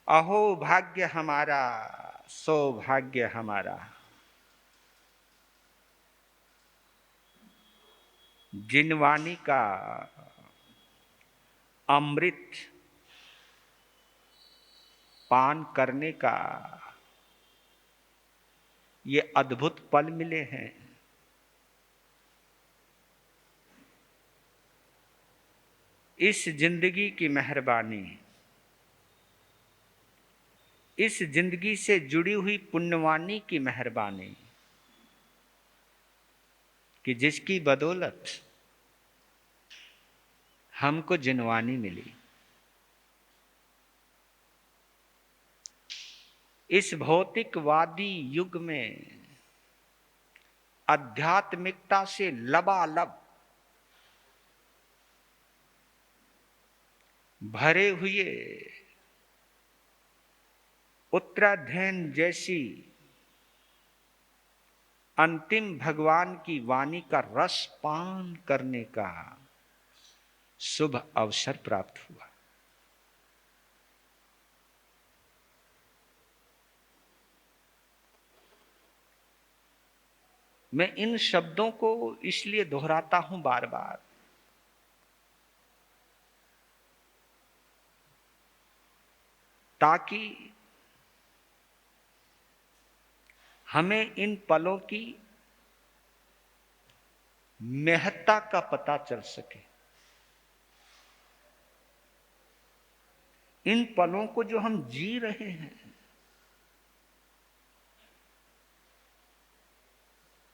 अहो भाग्य हमारा, सौभाग्य हमारा, जिनवानी का अमृत पान करने का ये अद्भुत पल मिले हैं। इस जिंदगी की मेहरबानी, इस जिंदगी से जुड़ी हुई पुण्यवानी की मेहरबानी कि जिसकी बदौलत हमको जिनवानी मिली। इस भौतिकवादी युग में आध्यात्मिकता से लबालब भरे हुए उत्तराधैन जैसी अंतिम भगवान की वाणी का रस पान करने का शुभ अवसर प्राप्त हुआ। मैं इन शब्दों को इसलिए दोहराता हूं बार बार, ताकि हमें इन पलों की महत्ता का पता चल सके। इन पलों को जो हम जी रहे हैं,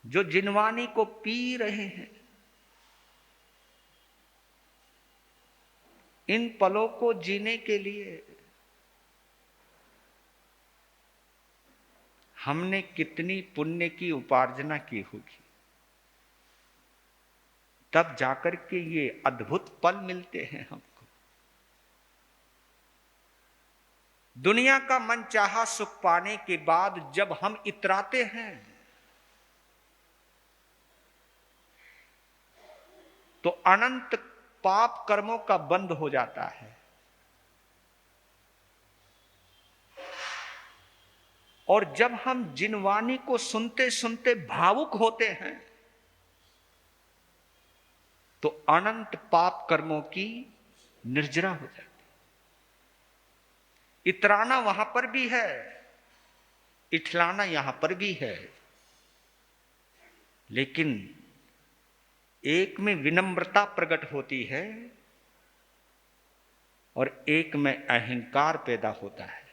जो जिनवानी को पी रहे हैं, इन पलों को जीने के लिए हमने कितनी पुण्य की उपार्जना की होगी, तब जाकर के ये अद्भुत पल मिलते हैं हमको। दुनिया का मनचाहा सुख पाने के बाद जब हम इतराते हैं तो अनंत पाप कर्मों का बंध हो जाता है और जब हम जिनवानी को सुनते सुनते भावुक होते हैं तो अनंत पाप कर्मों की निर्जरा हो जाती है। इतराना वहां पर भी है, इठलाना यहां पर भी है, लेकिन एक में विनम्रता प्रकट होती है और एक में अहंकार पैदा होता है।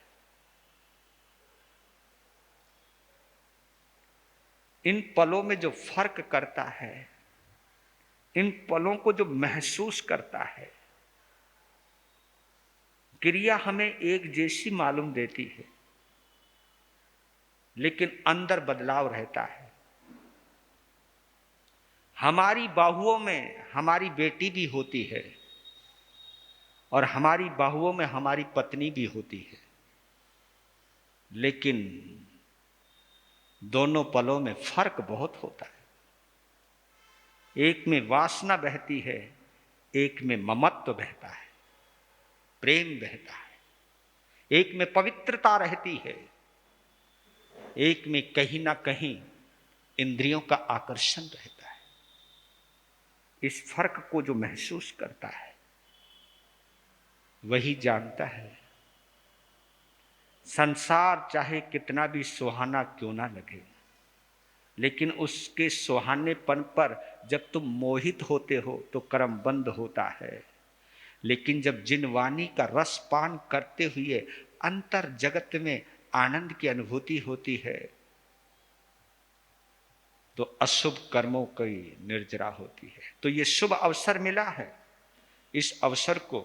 इन पलों में जो फर्क करता है, इन पलों को जो महसूस करता है, क्रिया हमें एक जैसी मालूम देती है लेकिन अंदर बदलाव रहता है। हमारी बाहुओं में हमारी बेटी भी होती है और हमारी बाहुओं में हमारी पत्नी भी होती है, लेकिन दोनों पलों में फर्क बहुत होता है। एक में वासना बहती है, एक में ममत्व बहता है, प्रेम बहता है। एक में पवित्रता रहती है, एक में कहीं ना कहीं इंद्रियों का आकर्षण रहता है। इस फर्क को जो महसूस करता है वही जानता है संसार चाहे कितना भी सुहाना क्यों ना लगे, लेकिन उसके सुहानेपन पर जब तुम मोहित होते हो तो कर्म बंद होता है। लेकिन जब जिनवानी का रस पान करते हुए अंतर जगत में आनंद की अनुभूति होती है तो अशुभ कर्मों की निर्जरा होती है। तो ये शुभ अवसर मिला है, इस अवसर को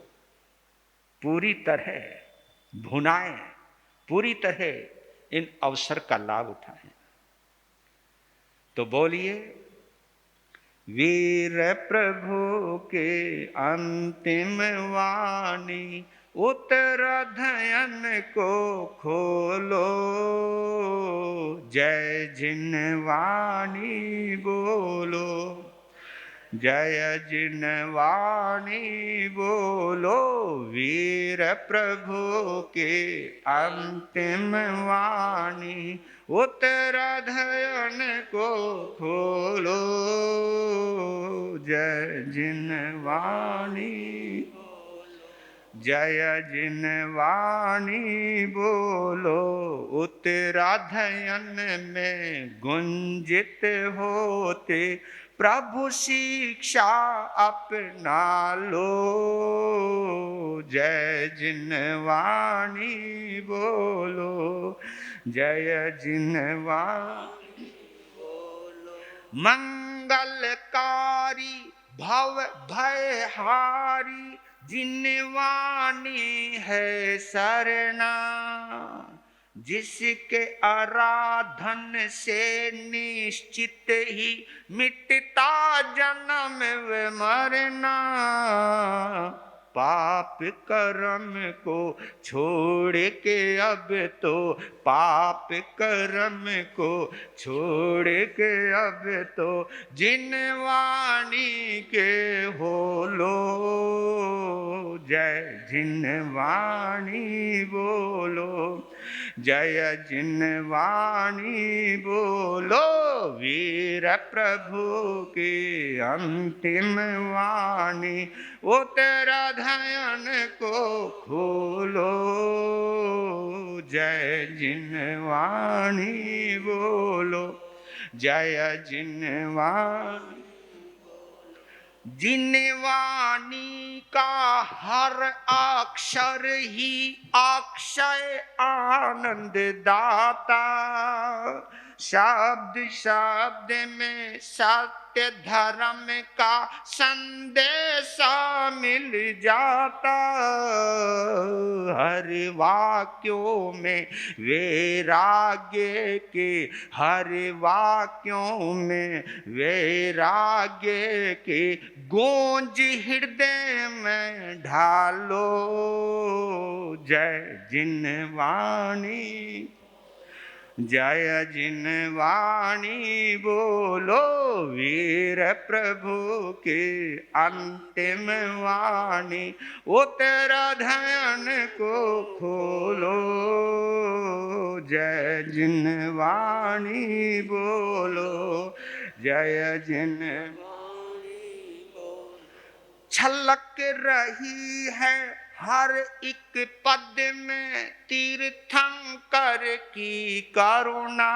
पूरी तरह भुनाएं, पूरी तरह इन अवसर का लाभ उठाएं। तो बोलिए, वीर प्रभु के अंतिम वाणी, उत्तराधयन को खोलो, जय जिनवानी बोलो, जय जिनवाणी बोलो वीर प्रभु के अंतिम वाणी, उत्तराधयन को खोलो। जय जिनवाणी, जय जिनवाणी बोलो उत्तराधयन में गुंजित होते, प्रभु शिक्षा अपना लो। जय जिनवाणी बोलो, जय जिनवाणी बोलो। मंगलकारी भव भयहारी, जिनवाणी है सरना, जिसके आराधन से निश्चित ही मिटता जन्म व मरना। पाप कर्म को छोड़ के अब तो, पाप कर्म को छोड़ के अब तो, जिनवाणी के हो लो। जय जिनवाणी बोलो, जय जिनवाणी बोलो वीर प्रभु की अंतिम वाणी, उत्तराधयन को खोलो। जय जिनवाणी बोलो, जय जिनवाणी। जिनवाणी का हर अक्षर ही अक्षय आनंद दाता, शब्द शब्द में सत्य धर्म का संदेश मिल जाता। हर वाक्यों में वैराग्य के, हर वाक्यों में वैराग्य के गूंज हृदय में ढालो। जय जिनवाणी, जय जिनवाणी बोलो वीर प्रभु के अंतिम वाणी, उत्तराधयन को खोलो। जय जिनवाणी बोलो, जय जिनवाणी बोलो। छलक रही है हर एक पद में तीर्थंकर की करुणा,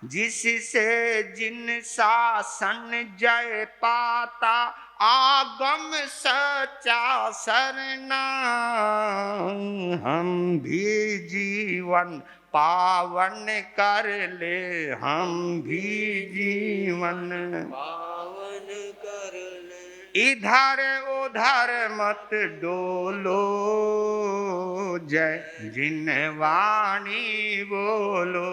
जिससे जिन शासन जय पाता आगम सच्चा सरना। हम भी जीवन पावन कर ले, हम भी जीवन पावन कर ले, इधर उधर मत डोलो। जय जिनवाणी बोलो,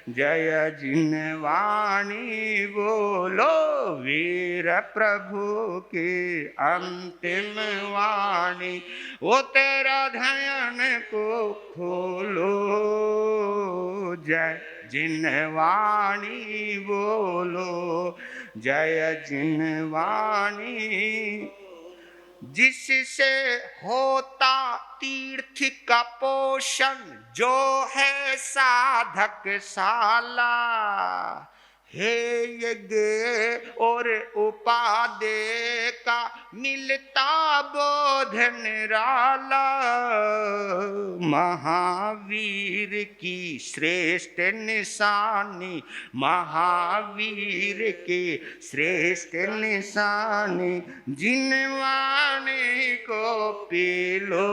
जय जिनवाणी बोलो वीर प्रभु की अंतिम वाणी, उत्तराधयन को खोलो। जय जिनवाणी बोलो, जय जिनवाणी। जिससे होता तीर्थ का पोषण जो है साधक शाला, हे यज्ञ और उपादेय का मिलता बोध निराला। महावीर की श्रेष्ठ निशानी, महावीर की श्रेष्ठ निशानी, जिनवाणी को पी लो।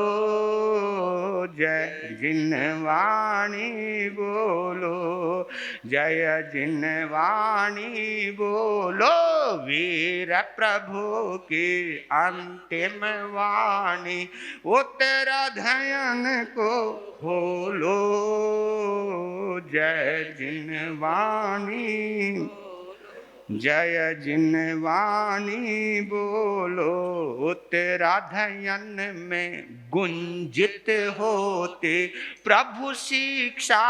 जय जिनवाणी बोलो, जय जिनवाणी बोलो वीर प्रभु की अंतिम वाणी, उत्तराधयन को खोलो। जय जिनवाणी, जय जिन वाणी बोलो उत्तराधयन में गुंजित होते, प्रभु शिक्षा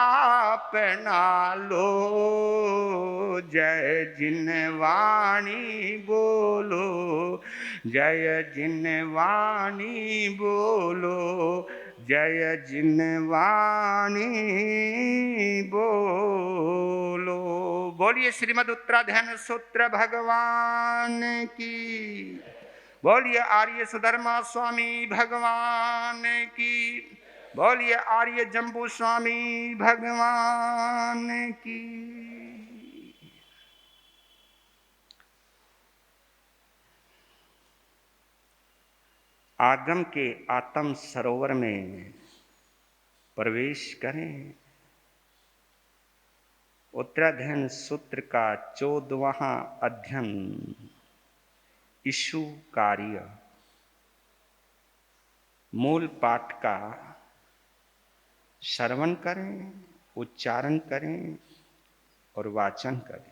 अपना लो। जय जिन वाणी बोलो, जय जिन वाणी बोलो, जय जिन वाणी बोलो। बोलिए श्रीमद् उत्तराधयन सूत्र भगवान की, बोलिए आर्य सुधर्मा स्वामी भगवान की, बोलिए आर्य जम्बू स्वामी भगवान की। आगम के आत्म सरोवर में प्रवेश करें। उत्तराधयन सूत्र का 14वां अध्ययन इशु कार्य, मूल पाठ का श्रवण करें, उच्चारण करें और वाचन करें।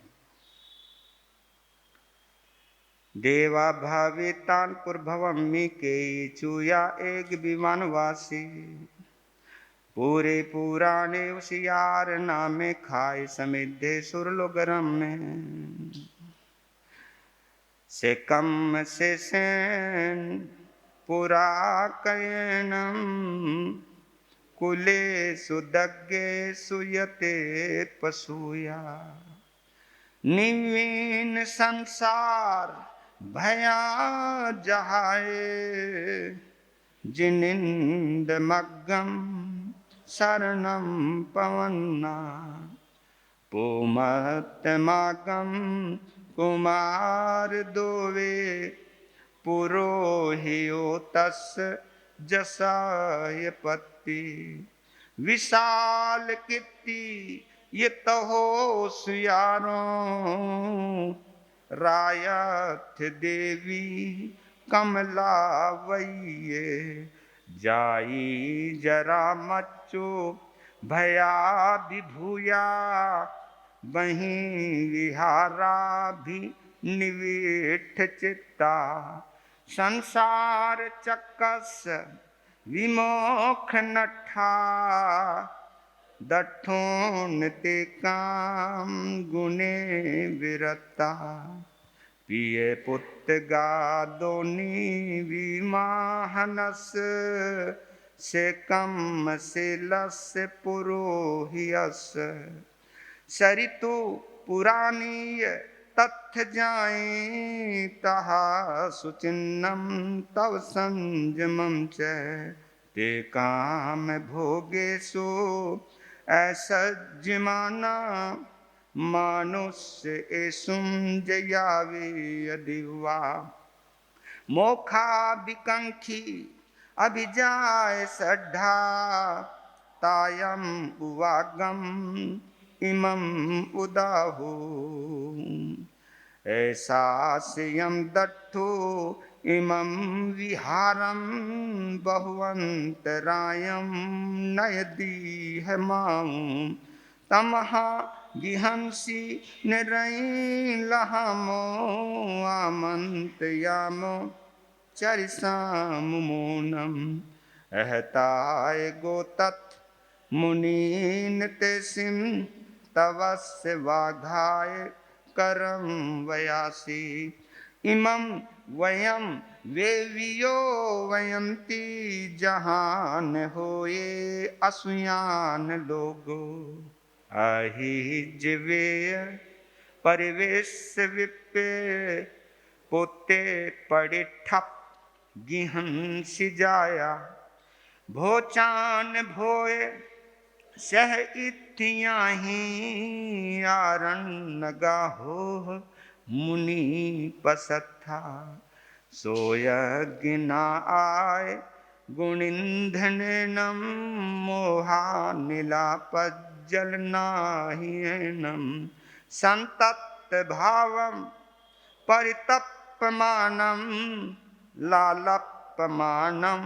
देवा भावितानपुर भवम्मी के चूया एक विमानवासी, पूरे पुराने उसियार नामे खाए समिद्धे सुरलोगरम में, से कम से सेन पुरा कयनम, कुले सुदग्गे सुयते पसूया, निवीन संसार भया जहाए, जिनिंद मग्गम शरणम पवन्ना, पुमत्तमागम कुमार दोवे, पुरोहियो तस् जसाय पत्ति, विशाल कीर्ति ये तहो सुयारों, रायथ देवी कमला वैये, जाई जरा मच्चो भया विभूया, वहीं विहारा भी निविठ चित्ता, संसार चक्कस विमोख नठा, दठोन ते काम गुने विरता, पिए पुत्र गादोनी विमाहनस, से कम से लस पुरोहियस, सरितु पुरानीय तथ्य जाए, तहा सुचिन्नम तव संजमम च, ते काम भोगेशु असज्जमाना, मानुष्य एसुम जयावे यदिवा, मोखा विकंखी अभिजाय सड्ढा, तायम उवागम इमं उदाहु, ऐसा स्यम दट्ठो इमं विहारम, बहुवंतरायम नयदीह मां, तमहा विहंसी निरई लहामो, आमंतयामो चरिसाम मोनम, अहताय गोतत् मुनीन ते सिम, तवस्य वाघाय करम वयासी, इमं वयम वेवियो वयंती, जहान होए असुयान लोगो, अहिज्वेय परिवेश विप्पे, पोते पड़े ठप गिहन सिजाया, भोचान भोए सह इत्याही, आरण गाहो मुनि पसत्था, सोयज्ञ ना आय गुणिंधनम, मोहा नीलापज्जल नाहिनम, संतप्त भावम परितप्यमानम, लालप्यमानम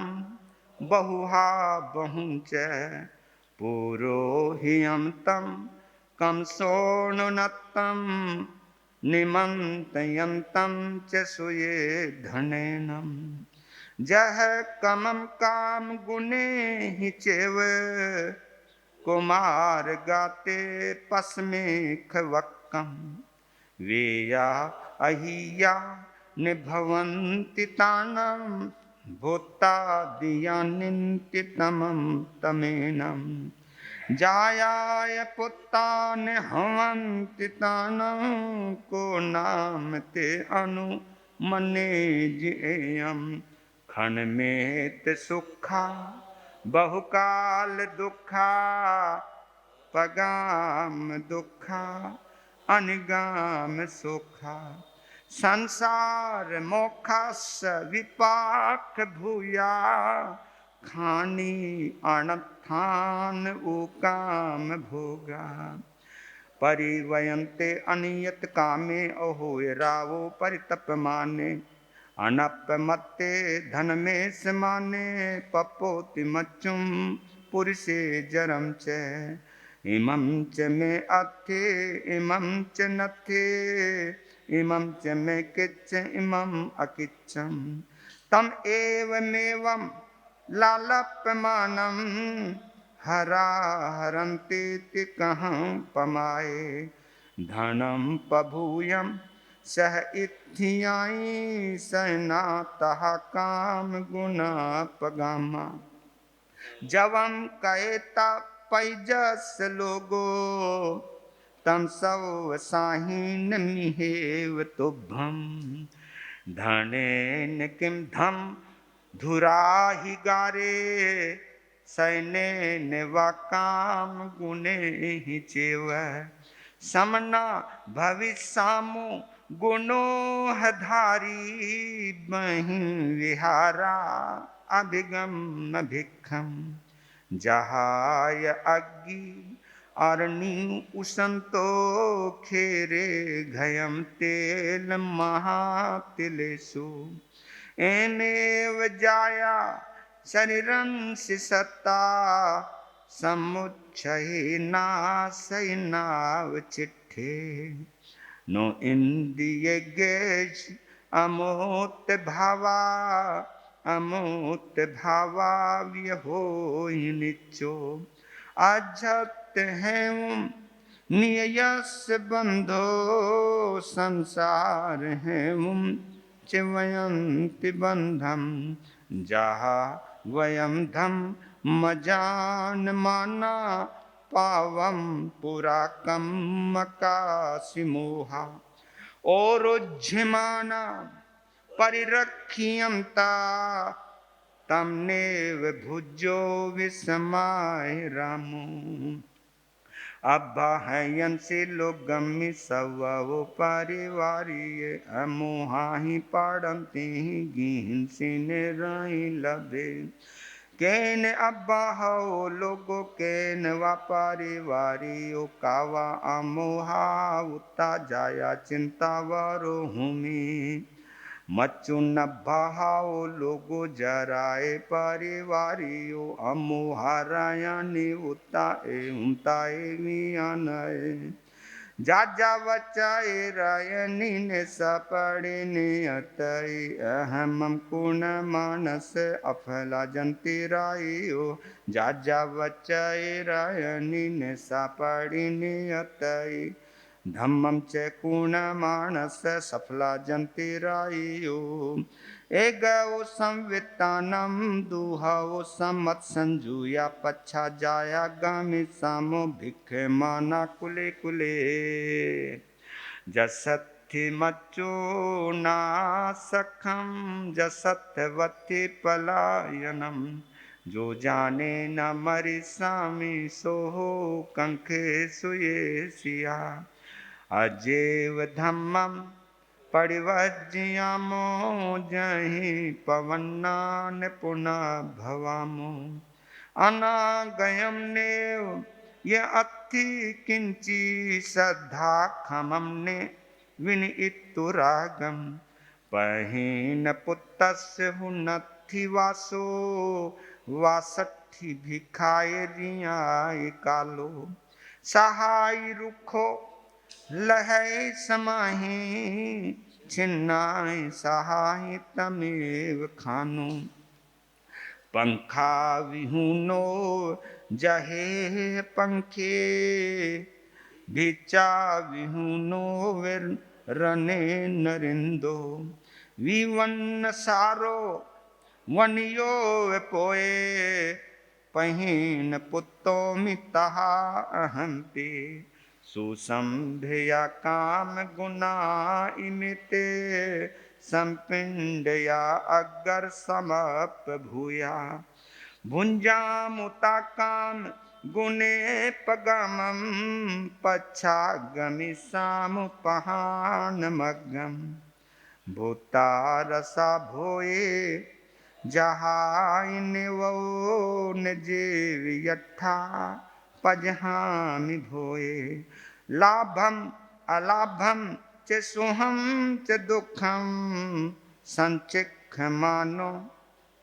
बहुहा बहुंच, पुरोहियम तम कमसोनुनत्तम, निमंतयन्तं च सूये धनेनम जह कमं काम गुणे ही चेव कुमार गाते पस्मेख वक्कम वेया अहिया निभवन्ति तानं भूतादियानिन्ति तमं तमेनं जायाय पुत्तान हवन्ति तानं को नाम ते अनु मने जेयम खनमेत सुखा बहुकाल दुखा पगाम दुखा अनिगाम सुखा संसार मोखस विपाक भूया खानी अनथान उकाम भोगा परिवयन्ते अनियत कामे अहो रावो परितपमाने अनपमत्ते धन में समाने पपोति मच्चुम पुरुषे जरम च इमं च मे अथे इमं च नथे इमं च मे किच्च इमं अकिच्चम तम एवमेवं लालप्यमानं हरा हरन्ति कहं पमाये धनं पभूयं सह इत्थियाई सनातः काम गुना पगामा जवम कहता पैजस लोगो तम सब साहीन मिहेव तुभ्यम धनेन किम धम धुराहि गारे सैनेन वा काम गुणे ही चेव समना भविष्यामो गुणोहधारी बहि विहारा अभिगम भिक्षम जहाय अग्नि अरणी उसंतो खेरे घयम तेल महातिलेसु एनेव जाया शरीरंसि सत्ता समुच्छहि नासैनाव चिट्ठे नो इंद्रिय गेज अमोत भावा व्यहो निचो अजत है नियस बंधो संसार है चिवयंति बंधम जहा वयम धम मजान माना पावम पुरा कम कासिमोहा ओरुज्यमाना परिरक्षियंता तमनेव भुजो विस्माय रामो अब्बाहयंसि लोगमि सवो परिवारिये अमोहाहि पाड़न्ति गिंसि निराहि लभे केन अब्बाहो लोगो केन वा परिवारियो कावा अमोहा उता जाया चिंता वारो हुमी मच्चु नब्बाहो लोगो जराए परिवारियो अमोहारायणी उताए उताए वियानए जाजा बचाए रायनी ने सपड़े नियतई अहमम कुण मानस अफला जंती रायो जाजा बचाए रायनी ने सपड़े नियतई धम्मं च कुण मानस सफला जंती रायो एगो संवितानम दुहाओ सम्मत संजुया पच्छा जाया गामी सामो भिख माना कुले कुले जसत्थि मच्चो नासखम जसत्वति पलायनम जो जाने न मरि सामी सोहो कंखे सुये सिया अजेव धम्मम परिवर्ज्यामो जहि पवन्नान पुनः भवामो अनागयम नेव ये अत्थि किंची श्रद्धा खमम ने विनितुरागम पहीन पुत्तस्य हुनत्थि वासो वासट्ठि भिखाय रियाय कालो सहाय रुखो लहै समाहि छिन्नाय सहाय तमेव खानु। पंखा विहुनो जहे पंखे, भिचा विहुनो रने नरिंदो। विवन सारो वनियो पोए, पहिन पुत्तो मितहा अहंते। सुसंभया काम गुना इमिते, संपिंडया अगर समप भूया। भुंजा मुता काम गुने पगमम, पच्छा गमि साम पहान मगम। भूता रसा भोए जहाय निवो न जीव यठा, पजहामि भोए। लाभम अलाभम च सुहम च दुखम, संचिख मानो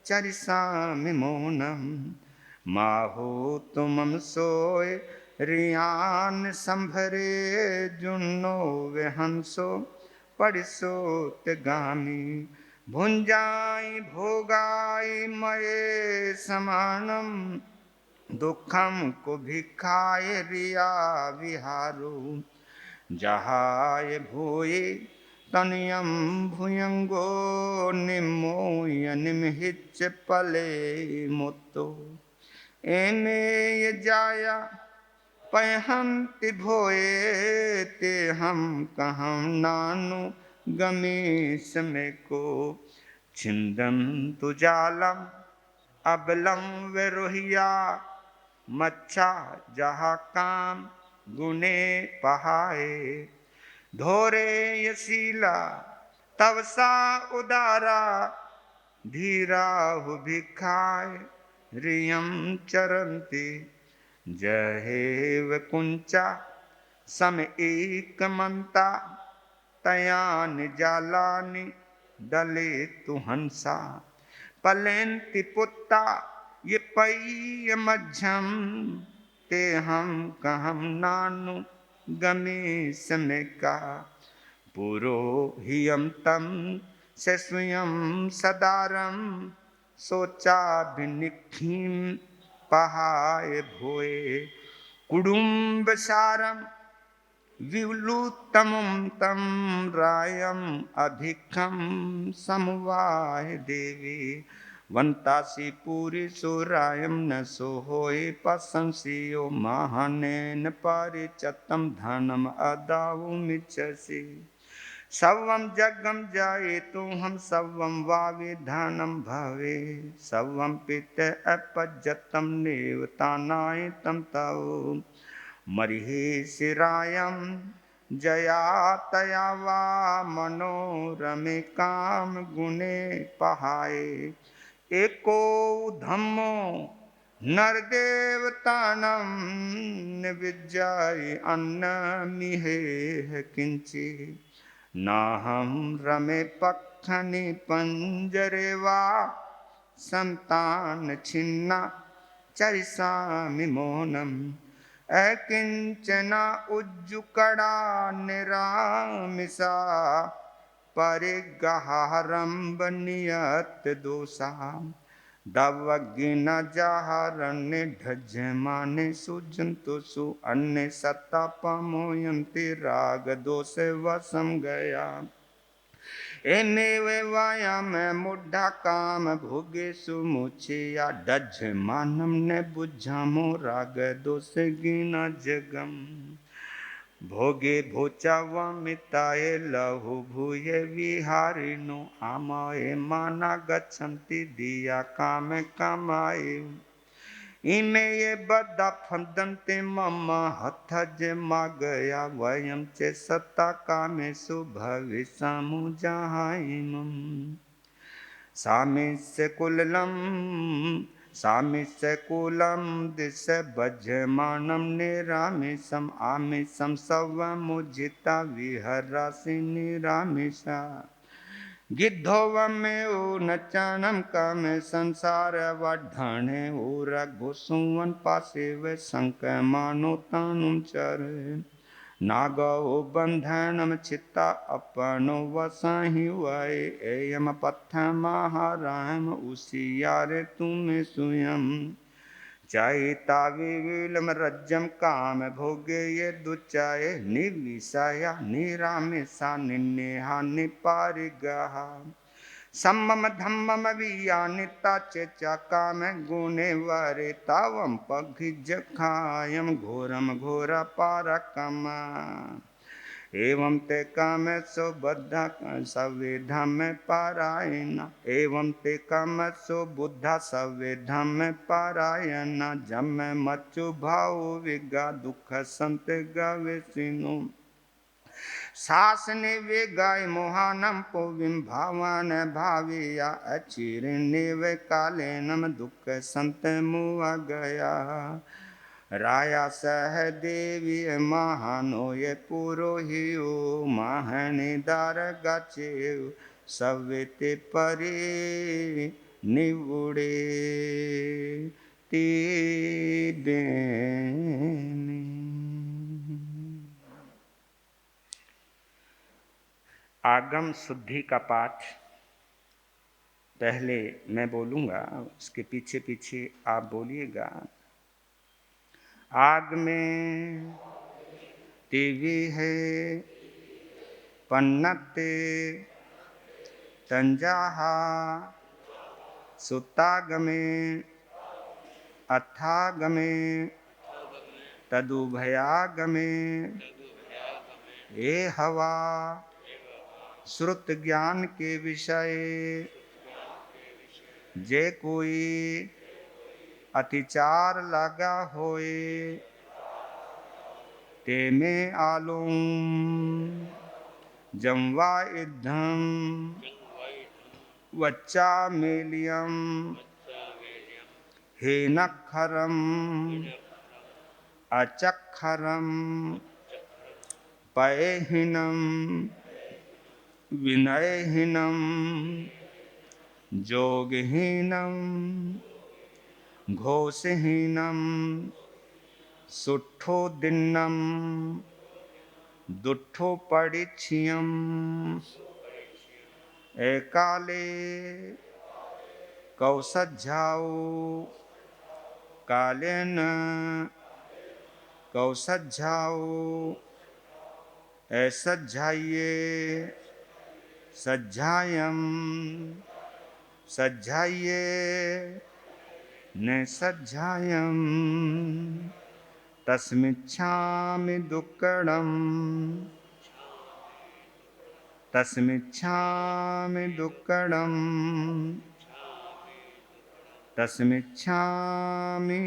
चरिसामि मौनम। माहो तुमम सोय रियान संभरे, जुन्नो वेहंसो परिसोत गामी। भुंजाई भोगाई मये समानम, दुखम को भिखाय रिया विहारो। जहाय भूये तनयम भुयंगो, निमोय निमहिच पले मुत्तो। एमे ये जाया पहंति भोए, ते हम कहम नानु गमीस में को। छिंदम तुजालम अबलम वेरोहिया, मच्छा जहा काम गुने पहाए। धोरे यशीला तवसा उदारा, धीराहु भिखाय रियम चरंती। जहेव कुंचा सम एक मंता, तयान जालानि डले तु हंसा। पलेंति पुत्ता ये पै मध्यम, ते हम कहम नानु गमीस में का। पुरोहियम तम से स्वयं सदारम, सोचा भिनिखीम पहाय भोए। कुडुम्ब सारम विलुतमं तम, रायम अधिकम समवाय देवी। वंतासी पूरी सुरायम न सो होय, पसंसियो महानेन परिचतम धनम अदाउ मिच्छसि। सवम जगम जाये तु हम सवम वावे धनम भवे। सवम पित अपजतम नेवतानाय तम तव। मरिहे शिरायम जया तया वा, मनोरमे काम गुने पहाए। एको धम्मो नरदेवतानम, निविज्जाय अन्न मिहे किंची। नाहम रमे पक्षनि पंजरे वा, संतान छिन्ना चरिसामि मौनम। अकिंचना उज्जुकड़ा निरामिसा, परिगहारंभ नियत दोषा। दवगिन जहारण्य ढज्यमाने, सुजंतु सु अन्य सत्ता पमोयंति। राग दोष वसम गया, एनेव वायाम मुढ़ा काम भोगे सुमुचिया। डज मानम ने बुझामो, राग दोष गिना जगम। भोगे भोचा वमिताये लहु भूये विहारिनो। आमाये माना गच्छन्ति दिया काम कामाये। इमे ये बदा फंदन्ते मम हथज मागया। वयम चे सत्ता कामेषु भविष्यामु जहाइमम। सामिस्य कुलम सामिस्य कुलम दिश भजमानम निरामिषम। आमिषम सवमुजिता विहरासि निरामिषा। गिद्धोवमेव नचनम काम संसार वढ़णे। ऊर घुसुवन पासे व संक मानो तानुम चर। नागो बंधनम चित्ता अपनो वसाहि वाए एयम पथ महाराम उसियारे तुम स्वयं चाहता विविलम रज्जम काम भोगे ये दुचाए निविषया निरामिषा निन्नेहा निपारिगहा सम्मम धम्मम वियानिता चेचा काम गुणे वरे तावम पघिज खायम घोरम घोर पारकम एवं ते काम सो बद्धा सवेधा में पारायण एवं ते काम सो बुद्धा सवेधा में पारायण जम मच्चु भाव विगा दुख संत गवे सिनु शासने वे गाय मोहानम पोविम भावान भाविया अचिरने वे काले नम दुख संत मुआ गया राया सह देवी महानो ये पुरोहियो महने दार गाचे सवेते परे निवुड़े ती देने। आगम शुद्धि का पाठ पहले मैं बोलूँगा, उसके पीछे पीछे आप बोलिएगा। आग में टीवी है पन्नते तंजाहा सुतागमे अथागमे तदुभयागमे ये हवा श्रुत ज्ञान के विषय जे कोई अतिचार लगा होए ते में आलूम जमवा इद्धम वच्चा मेलियम हे नखरम अचक्षरम पयहीनम विनयहीनम जोगहीनम घोषहीनम सुठो दिन्नम दुठो परिच्छियम एकाले कौसज्जाओ कालेन कौसज्जाओ ऐसज्जाइये सज्जायम सज्जाइये न सज्जायम तस्मिच्छामि दुक्कडम तस्मिच्छामि दुक्कडम तस्मिच्छामि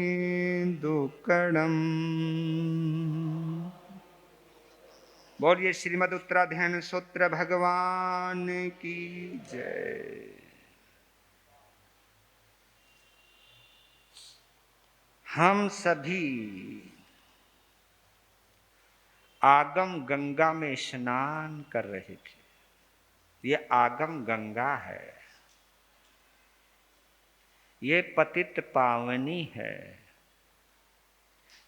दुक्कडम। बोलिए श्रीमद् उत्तराध्ययन सूत्र भगवान की जय। हम सभी आगम गंगा में स्नान कर रहे थे। ये आगम गंगा है, ये पतित पावनी है,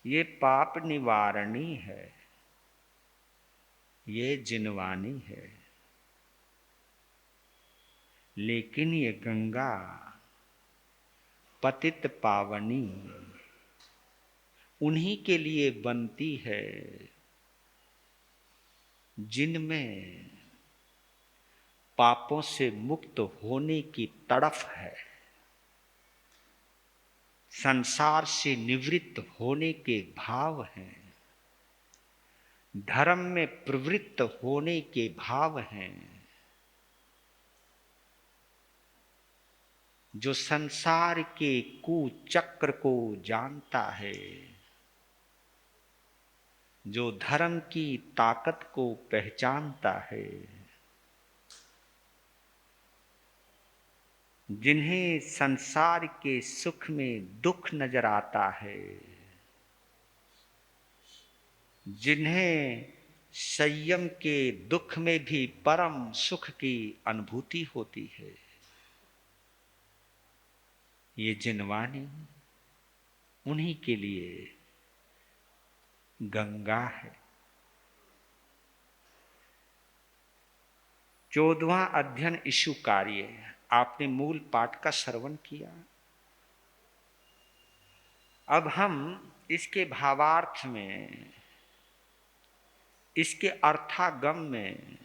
ये पाप निवारणी है, ये जिनवानी है। लेकिन ये गंगा पतित पावनी उन्हीं के लिए बनती है जिनमें पापों से मुक्त होने की तड़फ है, संसार से निवृत्त होने के भाव हैं, धर्म में प्रवृत्त होने के भाव हैं, जो संसार के कुचक्र को जानता है, जो धर्म की ताकत को पहचानता है, जिन्हें संसार के सुख में दुख नजर आता है, जिन्हें संयम के दुख में भी परम सुख की अनुभूति होती है, ये जिनवानी उन्हीं के लिए गंगा है। 14वां अध्ययन इशु कार्य, आपने मूल पाठ का श्रवण किया। अब हम इसके भावार्थ में, इसके अर्थागम में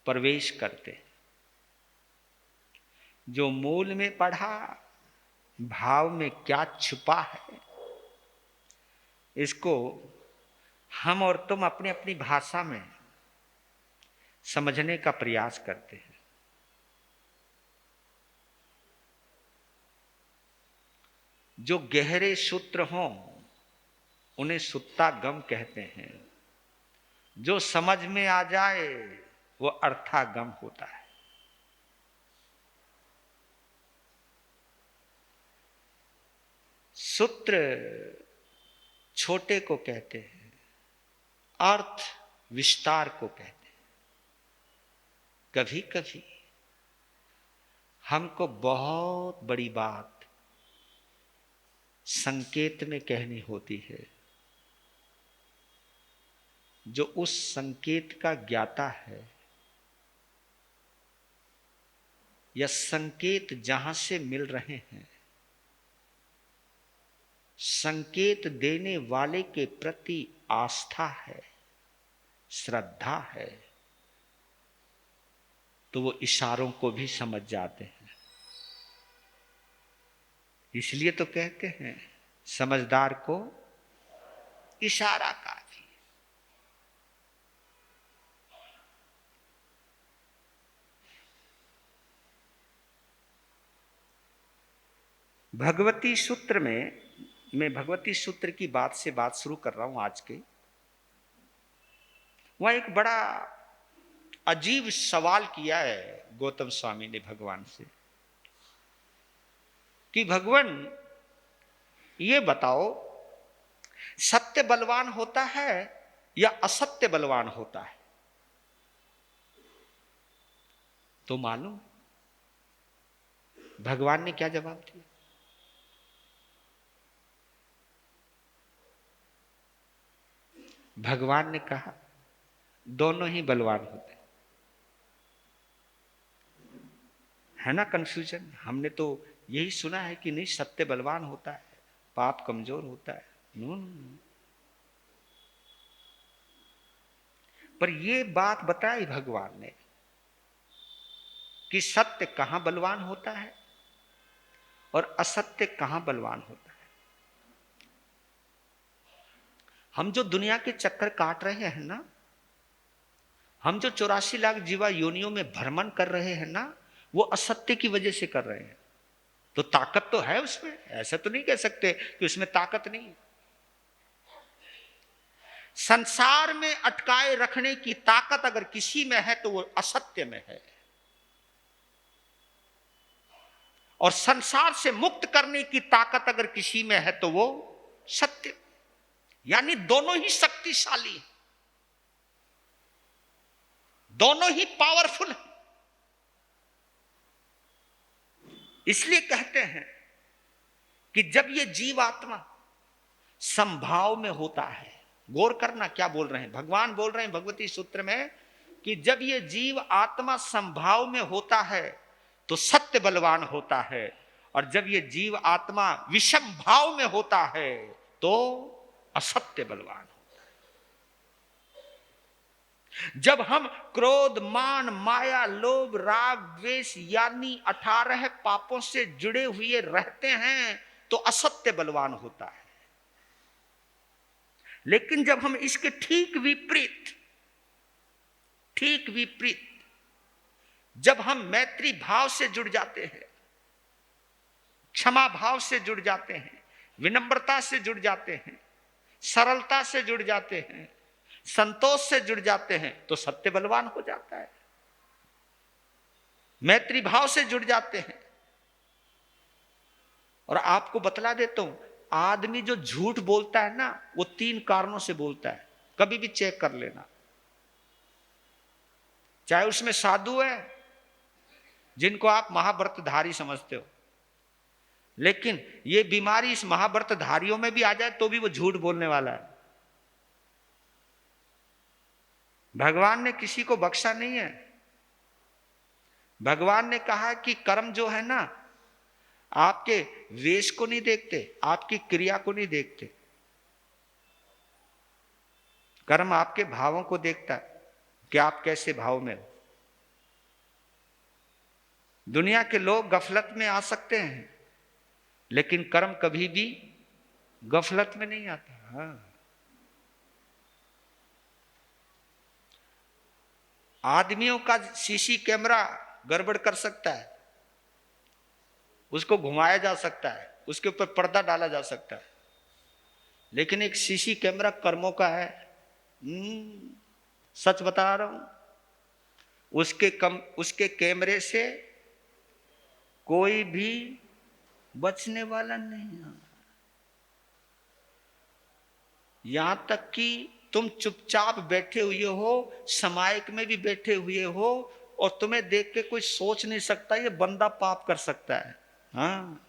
प्रवेश करते हैं। जो मूल में पढ़ा, भाव में क्या छुपा है, इसको हम और तुम अपनी अपनी भाषा में समझने का प्रयास करते हैं। जो गहरे सूत्र हों उन्हें सुत्तागम कहते हैं। जो समझ में आ जाए वो अर्थागम होता है। सूत्र छोटे को कहते हैं, अर्थ विस्तार को कहते हैं। कभी कभी हमको बहुत बड़ी बात संकेत में कहनी होती है। जो उस संकेत का ज्ञाता है या संकेत जहां से मिल रहे हैं, संकेत देने वाले के प्रति आस्था है, श्रद्धा है, तो वो इशारों को भी समझ जाते हैं। इसलिए तो कहते हैं समझदार को इशारा काफी। भगवती सूत्र में, मैं भगवती सूत्र की बात से बात शुरू कर रहा हूं आज के। वह एक बड़ा अजीब सवाल किया है गौतम स्वामी ने भगवान से कि भगवान ये बताओ, सत्य बलवान होता है या असत्य बलवान होता है? तो मालूम भगवान ने क्या जवाब दिया? भगवान ने कहा दोनों ही बलवान होते हैं। है ना कंफ्यूजन? हमने तो यही सुना है कि नहीं, सत्य बलवान होता है, पाप कमजोर होता है। नो, पर ये बात बताई भगवान ने कि सत्य कहां बलवान होता है और असत्य कहां बलवान होता है। हम जो दुनिया के चक्कर काट रहे हैं ना, हम जो 84 लाख जीवा योनियों में भ्रमण कर रहे हैं ना, वो असत्य की वजह से कर रहे हैं। तो ताकत तो है उसमें, ऐसा तो नहीं कह सकते कि उसमें ताकत नहीं। संसार में अटकाए रखने की ताकत अगर किसी में है तो वो असत्य में है, और संसार से मुक्त करने की ताकत अगर किसी में है तो वो सत्य। यानी दोनों ही शक्तिशाली हैं, दोनों ही पावरफुल हैं। इसलिए कहते हैं कि जब ये जीवात्मा संभाव में होता है, गौर करना क्या बोल रहे हैं भगवान, बोल रहे हैं भगवती सूत्र में कि जब ये जीव आत्मा संभाव में होता है तो सत्य बलवान होता है, और जब ये जीव आत्मा विषम भाव में होता है तो असत्य बलवान होता है। जब हम क्रोध, मान, माया, लोभ, राग, द्वेष यानी 18 पापों से जुड़े हुए रहते हैं तो असत्य बलवान होता है। लेकिन जब हम इसके ठीक विपरीत जब हम मैत्री भाव से जुड़ जाते हैं, क्षमा भाव से जुड़ जाते हैं, विनम्रता से जुड़ जाते हैं, सरलता से जुड़ जाते हैं, संतोष से जुड़ जाते हैं, तो सत्य बलवान हो जाता है। मैत्री भाव से जुड़ जाते हैं। और आपको बतला देता हूं, आदमी जो झूठ बोलता है ना, वो 3 कारणों से बोलता है। कभी भी चेक कर लेना, चाहे उसमें साधु है जिनको आप महाव्रतधारी समझते हो, लेकिन ये बीमारी इस महाव्रतधारियों में भी आ जाए तो भी वो झूठ बोलने वाला है। भगवान ने किसी को बख्शा नहीं है। भगवान ने कहा कि कर्म जो है ना, आपके वेश को नहीं देखते, आपकी क्रिया को नहीं देखते, कर्म आपके भावों को देखता है कि आप कैसे भाव में हो। दुनिया के लोग गफलत में आ सकते हैं, लेकिन कर्म कभी भी गफलत में नहीं आता। हाँ। आदमियों का सीसी कैमरा गड़बड़ कर सकता है, उसको घुमाया जा सकता है, उसके ऊपर पर्दा डाला जा सकता है, लेकिन एक सीसी कैमरा कर्मों का है। सच बता रहा हूं, उसके कैमरे से कोई भी बचने वाला नहीं है। यहां तक कि तुम चुपचाप बैठे हुए हो, समायक में भी बैठे हुए हो, और तुम्हें देख के कोई सोच नहीं सकता ये बंदा पाप कर सकता है। हाँ,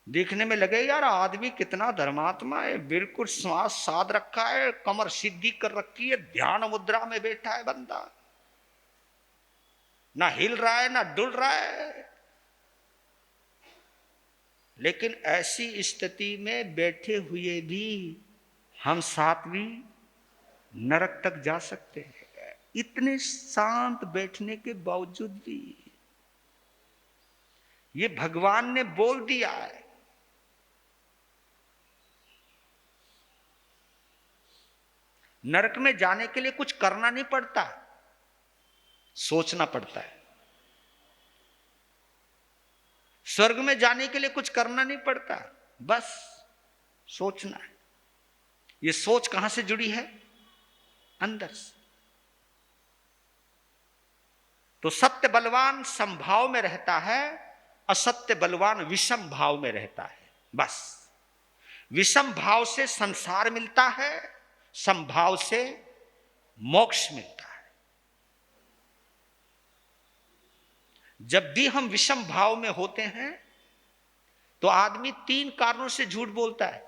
देखने में लगे यार आदमी कितना धर्मात्मा है, बिल्कुल श्वास साध रखा है, कमर सीधी कर रखी है, ध्यान मुद्रा में बैठा है बंदा, ना हिल रहा है ना डुल रहा है। लेकिन ऐसी स्थिति में बैठे हुए भी हम सातवीं नरक तक जा सकते हैं, इतने शांत बैठने के बावजूद भी। ये भगवान ने बोल दिया है। नरक में जाने के लिए कुछ करना नहीं पड़ता, सोचना पड़ता है। स्वर्ग में जाने के लिए कुछ करना नहीं पड़ता, बस सोचना है। ये सोच कहां से जुड़ी है? अंदर से। तो सत्य बलवान समभाव में रहता है, असत्य बलवान विषम भाव में रहता है। बस विषम भाव से संसार मिलता है, समभाव से मोक्ष मिलता है। जब भी हम विषम भाव में होते हैं तो आदमी तीन कारणों से झूठ बोलता है,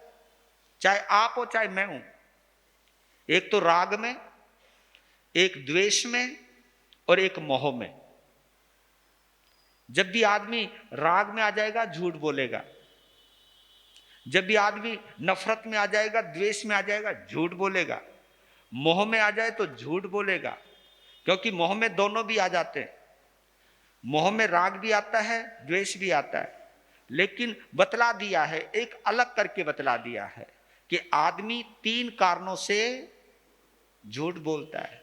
चाहे आप हो चाहे मैं हूं। एक तो राग में, एक द्वेष में, और एक मोह में। जब भी आदमी राग में आ जाएगा झूठ बोलेगा, जब भी आदमी नफरत में आ जाएगा, द्वेष में आ जाएगा, झूठ बोलेगा, मोह में आ जाए तो झूठ बोलेगा। क्योंकि मोह में दोनों भी आ जाते हैं, मोह में राग भी आता है, द्वेष भी आता है। लेकिन बतला दिया है, एक अलग करके बतला दिया है कि आदमी तीन कारणों से झूठ बोलता है।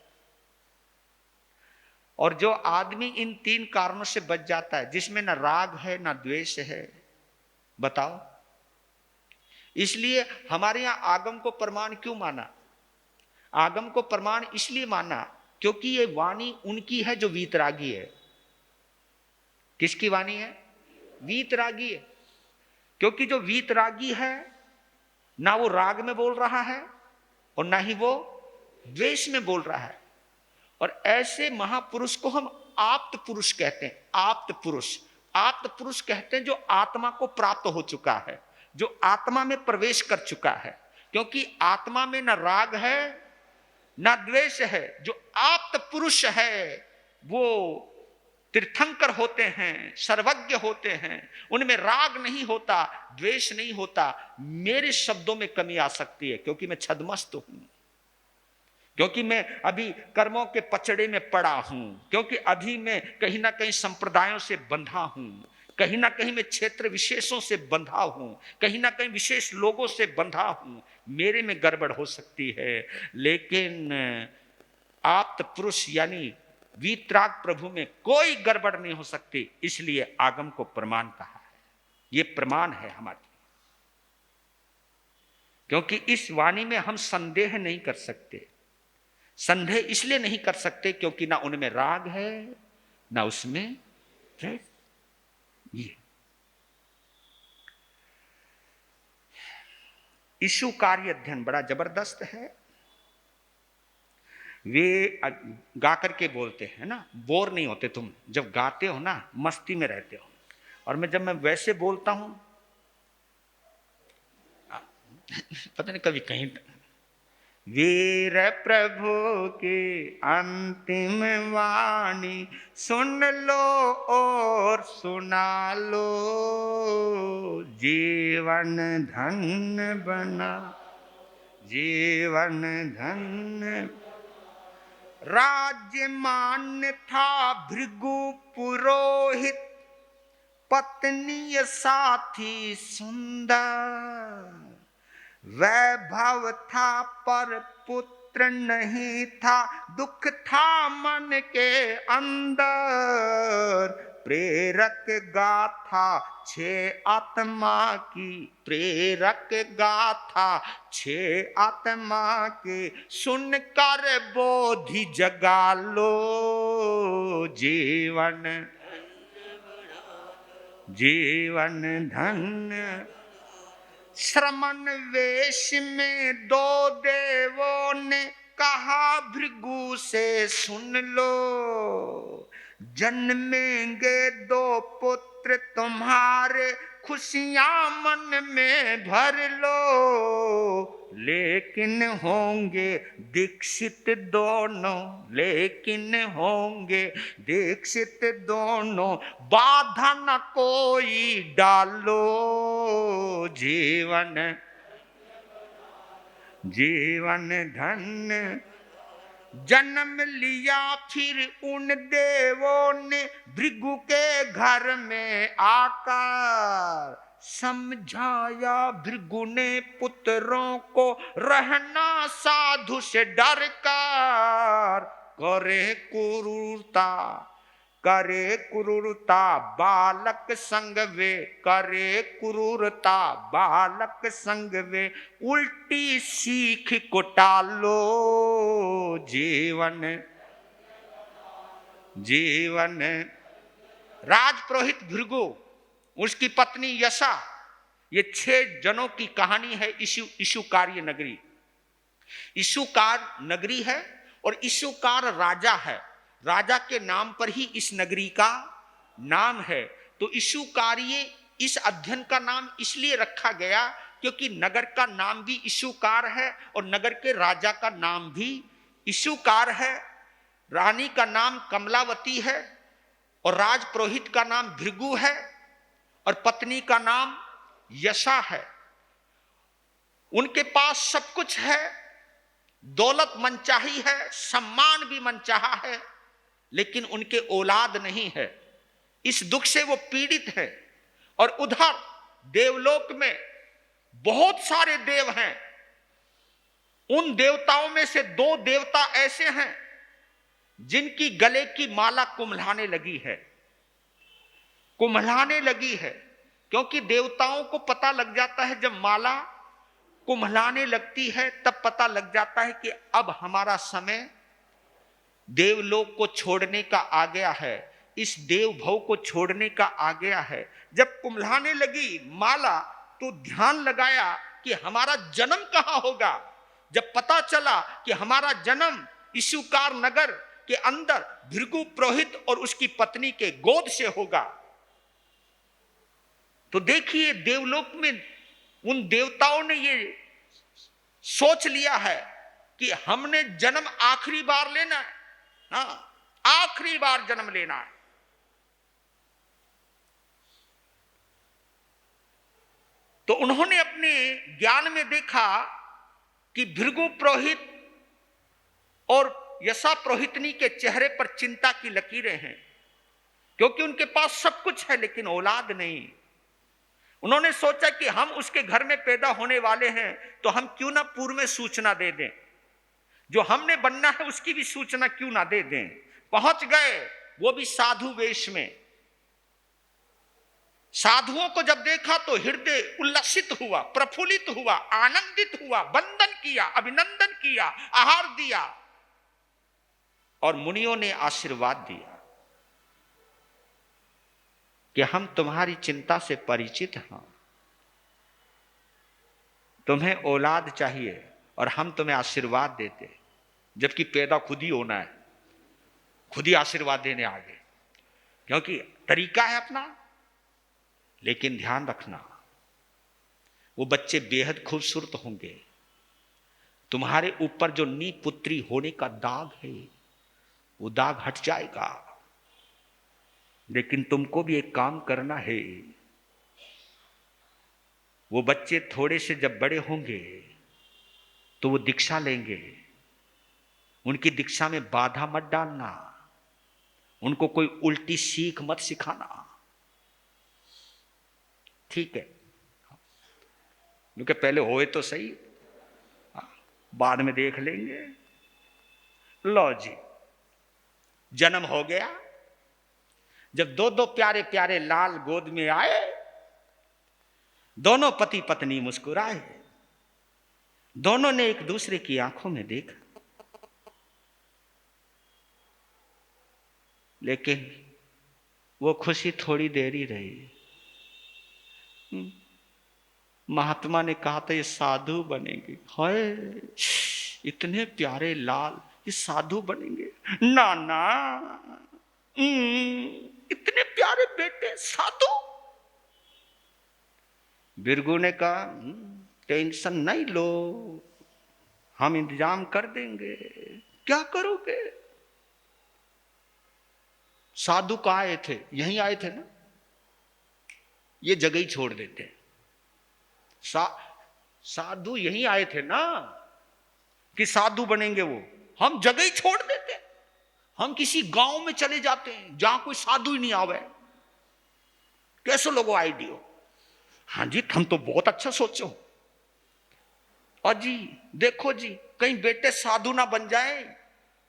और जो आदमी इन तीन कारणों से बच जाता है, जिसमें ना राग है ना द्वेष है, बताओ। इसलिए हमारे यहां आगम को प्रमाण क्यों माना? आगम को प्रमाण इसलिए माना क्योंकि ये वाणी उनकी है जो वीतरागी है। किसकी वाणी है? वीतरागी है। क्योंकि जो वीतरागी है ना वो राग में बोल रहा है और ना ही वो द्वेष में बोल रहा है। और ऐसे महापुरुष को हम आप्त पुरुष कहते हैं। आप्त पुरुष, आप्त पुरुष कहते हैं जो आत्मा को प्राप्त हो चुका है, जो आत्मा में प्रवेश कर चुका है। क्योंकि आत्मा में न राग है न द्वेष है। जो आप्त पुरुष है वो तीर्थंकर होते हैं, सर्वज्ञ होते हैं, उनमें राग नहीं होता, द्वेष नहीं होता। मेरे शब्दों में कमी आ सकती है क्योंकि मैं छद्मस्त हूं, क्योंकि मैं अभी कर्मों के पचड़े में पड़ा हूं, क्योंकि अभी मैं कहीं ना कहीं संप्रदायों से बंधा हूं, कहीं ना कहीं मैं क्षेत्र विशेषों से बंधा हूं, कहीं ना कहीं विशेष लोगों से बंधा हूं। मेरे में गड़बड़ हो सकती है, लेकिन आप्त पुरुष यानी वीतराग प्रभु में कोई गड़बड़ नहीं हो सकती। इसलिए आगम को प्रमाण कहा है। ये प्रमाण है हमारे, क्योंकि इस वाणी में हम संदेह नहीं कर सकते। संदेह इसलिए नहीं कर सकते क्योंकि ना उनमें राग है ना उसमें द्वेष। ये ईशु कार्य अध्ययन बड़ा जबरदस्त है। वे गा करके बोलते हैं ना, बोर नहीं होते तुम जब गाते हो ना, मस्ती में रहते हो। और जब मैं वैसे बोलता हूं पता नहीं कभी कहीं वीर प्रभु की अंतिम वाणी सुन लो और सुना लो, जीवन धन्य बना, जीवन धन्य। राज्य मान्य था भृगु पुरोहित, पत्नी साथी सुंदर, वैभव था पर पुत्र नहीं था, दुख था मन के अंदर। प्रेरक गाथा 6 आत्मा की, प्रेरक गाथा 6 आत्मा के, सुनकर बोधि जगा लो, जीवन जीवन धन्य। श्रमण वेश में 2 देवों ने कहा भृगु से सुन लो, जन्मेंगे 2 पुत्र तुम्हारे, खुशियां मन में भर लो, लेकिन होंगे दीक्षित दोनों, लेकिन होंगे दीक्षित दोनों, बाधा न कोई डालो, जीवन जीवन धन्य। जन्म लिया फिर उन देवों ने भृगु के घर में आकर, समझाया भृगु ने पुत्रों को रहना साधु से डर कर, करे क्रूरता, करे क्रूरता बालक संग वे, करे क्रूरता बालक संग वे, उल्टी सीख को टालो, जीवन जीवन। राजपुरोहित भृगु, उसकी पत्नी यशा, ये 6 जनों की कहानी है इशुकार्य नगरी। इशुकार नगरी है और इशुकार राजा है, राजा के नाम पर ही इस नगरी का नाम है। तो इशुकार्य इस अध्ययन का नाम इसलिए रखा गया क्योंकि नगर का नाम भी इशुकार है और नगर के राजा का नाम भी इशुकार है। रानी का नाम कमलावती है और राजपुरोहित का नाम भृगु है और पत्नी का नाम यशा है। उनके पास सब कुछ है, दौलत मनचाही है, सम्मान भी मनचाहा है, लेकिन उनके औलाद नहीं है। इस दुख से वो पीड़ित है। और उधर देवलोक में बहुत सारे देव हैं। उन देवताओं में से 2 देवता ऐसे हैं जिनकी गले की माला कुम्हलाने लगी है, कुम्हलाने लगी है, क्योंकि देवताओं को पता लग जाता है जब माला कुम्हलाने लगती है तब पता लग जाता है कि अब हमारा समय देवलोक को छोड़ने का आ गया है, इस देवभव को छोड़ने का आ गया है। जब कुम्हलाने लगी माला तो ध्यान लगाया कि हमारा जन्म कहां होगा। जब पता चला कि हमारा जन्म इशुकार नगर के अंदर भृगु पुरोहित और उसकी पत्नी के गोद से होगा, तो देखिए देवलोक में उन देवताओं ने ये सोच लिया है कि हमने जन्म आखिरी बार लेना है, हाँ, आखिरी बार जन्म लेना है। तो उन्होंने अपने ज्ञान में देखा कि भृगु पुरोहित और यशा पुरोहितनी के चेहरे पर चिंता की लकीरें हैं, क्योंकि उनके पास सब कुछ है लेकिन औलाद नहीं। उन्होंने सोचा कि हम उसके घर में पैदा होने वाले हैं तो हम क्यों ना पूर्व में सूचना दे दें, जो हमने बनना है उसकी भी सूचना क्यों ना दे दें। पहुंच गए, वो भी साधु वेश में। साधुओं को जब देखा तो हृदय उल्लसित हुआ, प्रफुल्लित हुआ, आनंदित हुआ, वंदन किया, अभिनंदन किया, आहार दिया और मुनियों ने आशीर्वाद दिया कि हम तुम्हारी चिंता से परिचित हैं, तुम्हें औलाद चाहिए और हम तुम्हें आशीर्वाद देते, जबकि पैदा खुद ही होना है, खुद ही आशीर्वाद देने आगे, क्योंकि तरीका है अपना। लेकिन ध्यान रखना, वो बच्चे बेहद खूबसूरत होंगे, तुम्हारे ऊपर जो नी पुत्री होने का दाग है वो दाग हट जाएगा। लेकिन तुमको भी एक काम करना है। वो बच्चे थोड़े से जब बड़े होंगे तो वो दीक्षा लेंगे, उनकी दीक्षा में बाधा मत डालना, उनको कोई उल्टी सीख मत सिखाना, ठीक है? क्योंकि पहले होए तो सही, बाद में देख लेंगे। लो जी, जन्म हो गया। जब दो दो प्यारे प्यारे लाल गोद में आए, दोनों पति पत्नी मुस्कुराए, दोनों ने एक दूसरे की आंखों में देखा। लेकिन वो खुशी थोड़ी देर ही रही। महात्मा ने कहा था ये साधु बनेंगे। हाय, इतने प्यारे लाल ये साधु बनेंगे? ना ना, इतने प्यारे बेटे साधु? बिरगू ने कहा टेंशन नहीं लो, हम इंतजाम कर देंगे। क्या करोगे? साधु कहाँ आए थे? यहीं आए थे ना, ये जगह ही छोड़ देते। साधु यहीं आए थे ना कि साधु बनेंगे वो, हम जगह ही छोड़ देते। हम किसी गांव में चले जाते हैं जहां कोई साधु ही नहीं आवे। कैसे लोगों आइडियो? हाँ जी, हम तो बहुत अच्छा सोचो। और जी देखो जी, कहीं बेटे साधु ना बन जाए,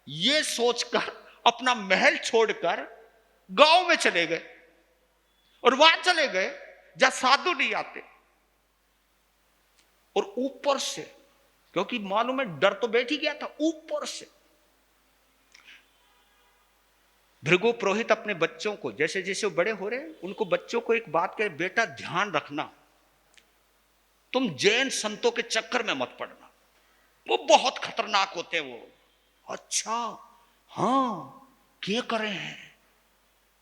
ये सोचकर अपना महल छोड़कर गांव में चले गए, और वहां चले गए जहां साधु नहीं आते। और ऊपर से, क्योंकि मालूम है डर तो बैठ ही गया था, ऊपर से भृगु पुरोहित अपने बच्चों को, जैसे जैसे वो बड़े हो रहे हैं, उनको बच्चों को एक बात कहे, बेटा ध्यान रखना, तुम जैन संतों के चक्कर में मत पड़ना, वो बहुत खतरनाक होते हैं वो। अच्छा हाँ, क्या करे हैं?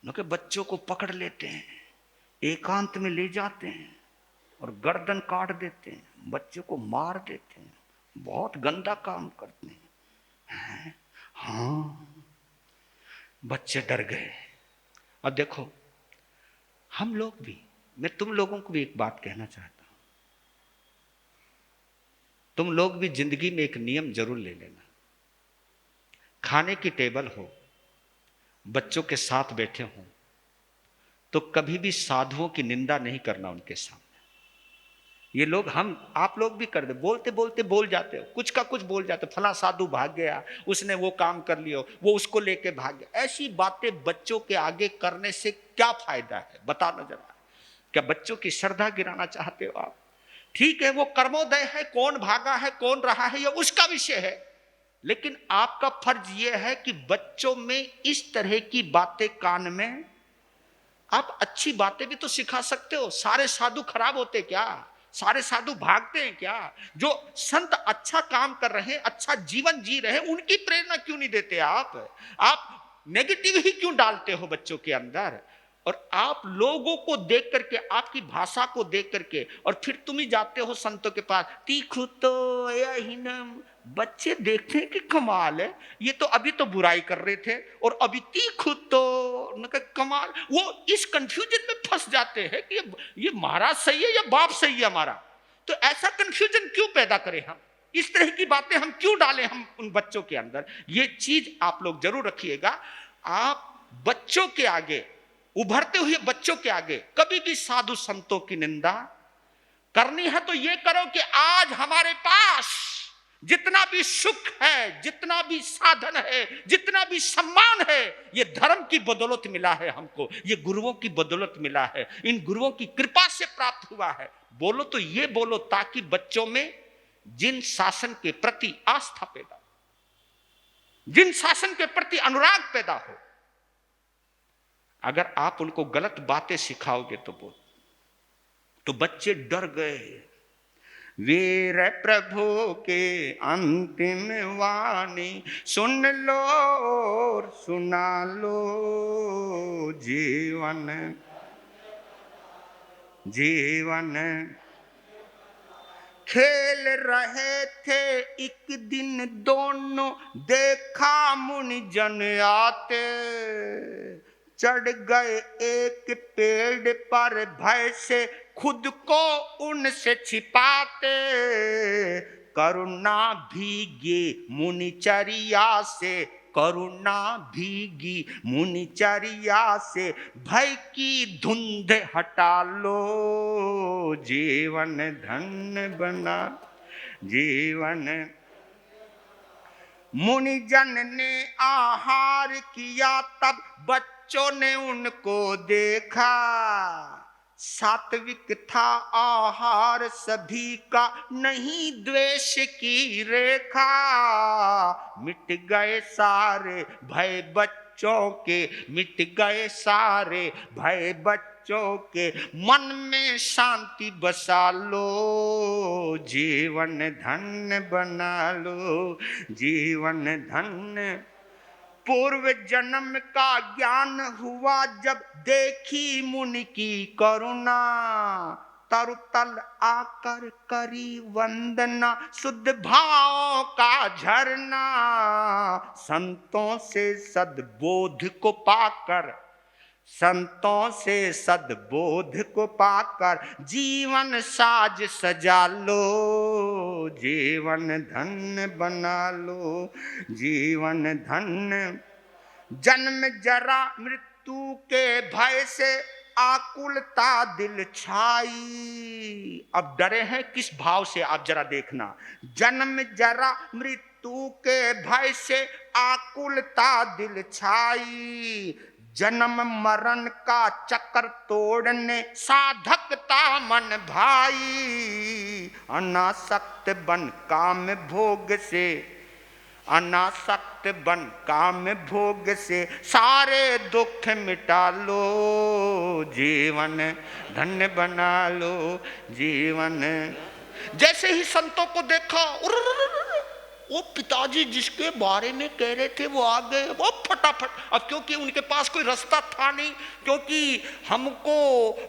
उनके बच्चों को पकड़ लेते हैं, एकांत में ले जाते हैं और गर्दन काट देते हैं, बच्चों को मार देते हैं, बहुत गंदा काम करते हैं। हाँ, बच्चे डर गए। अब देखो, हम लोग भी, मैं तुम लोगों को भी एक बात कहना चाहता हूं, तुम लोग भी जिंदगी में एक नियम जरूर ले लेना। खाने की टेबल हो, बच्चों के साथ बैठे हों, तो कभी भी साधुओं की निंदा नहीं करना उनके सामने। ये लोग, हम आप लोग भी कर दे, बोलते बोलते बोल जाते हो, कुछ का कुछ बोल जाते हो, फला साधु भाग गया, उसने वो काम कर लिया, वो उसको लेके भाग गया। ऐसी बातें बच्चों के आगे करने से क्या फायदा है? बताना जरा। क्या बच्चों की श्रद्धा गिराना चाहते हो आप? ठीक है, वो कर्मोदय है, कौन भागा है कौन रहा है, ये उसका विषय है। लेकिन आपका फर्ज यह है कि बच्चों में इस तरह की बातें कान में, आप अच्छी बातें भी तो सिखा सकते हो। सारे साधु खराब होते क्या? सारे साधु भागते हैं क्या? जो संत अच्छा काम कर रहे हैं, अच्छा जीवन जी रहे हैं, उनकी प्रेरणा क्यों नहीं देते आप नेगेटिव ही क्यों डालते हो बच्चों के अंदर? और आप लोगों को देख करके, आपकी भाषा को देख करके, और फिर तुम ही जाते हो संतों के पास, तीखु तो यहीनम। बच्चे देखते हैं कि कमाल है, ये तो अभी तो बुराई कर रहे थे और अभी तीखु तो कमाल। वो इस कंफ्यूजन में फंस जाते हैं कि ये महाराज सही है या बाप सही है हमारा। तो ऐसा कंफ्यूजन क्यों पैदा करें हम? इस तरह की बातें हम क्यों डालें हम उन बच्चों के अंदर? ये चीज आप लोग जरूर रखिएगा। आप बच्चों के आगे, उभरते हुए बच्चों के आगे कभी भी साधु संतों की निंदा करनी है तो ये करो कि आज हमारे पास जितना भी सुख है, जितना भी साधन है, जितना भी सम्मान है, ये धर्म की बदौलत मिला है हमको, ये गुरुओं की बदौलत मिला है, इन गुरुओं की कृपा से प्राप्त हुआ है। बोलो तो ये बोलो, ताकि बच्चों में जिन शासन के प्रति आस्था पैदा हो, जिन शासन के प्रति अनुराग पैदा हो। अगर आप उनको गलत बातें सिखाओगे तो बच्चे डर गए। वीर प्रभु के अंतिम वाणी सुन लो और सुना लो, जीवन जीवन खेल रहे थे एक दिन दोनों, देखा मुनि जन आते, चढ़ गए एक पेड़ पर भय से खुद को उनसे छिपाते, करुणा भीगे मुनिचर्या से, करुणा भीगी मुनिचर्या से, भय की धुंध हटा लो, जीवन धन्य बना जीवन। मुनिजन ने आहार किया तब बच्चों ने उनको देखा, सात्विक था आहार सभी का, नहीं द्वेष की रेखा, मिट गए सारे भय बच्चों के, मिट गए सारे भय बच्चों के, मन में शांति बसा लो, जीवन धन्य बना लो, जीवन धन्य। पूर्व जन्म का ज्ञान हुआ जब देखी मुनि की करुणा, तरुतल आकर करी वंदना, शुद्ध भाव का झरना, संतों से सद्बोध को पाकर, संतों से सद्बोध को पाकर, जीवन साज सजा लो, जीवन धन्य बना लो, जीवन धन्य। जन्म जरा मृत्यु के भय से आकुलता दिल छाई, अब डरे हैं किस भाव से आप जरा देखना, जन्म जरा मृत्यु के भय से आकुलता दिल छाई, जन्म मरण का चक्र तोड़ने साधकता मन भाई, अनासक्त बन काम भोग से, अनासक्त बन काम भोग से, सारे दुख मिटा लो, जीवन धन्य बना लो, जीवन। जैसे ही संतों को देखा, वो पिताजी जिसके बारे में कह रहे थे वो आ गए, वो फटाफट। अब क्योंकि उनके पास कोई रास्ता था नहीं, क्योंकि हमको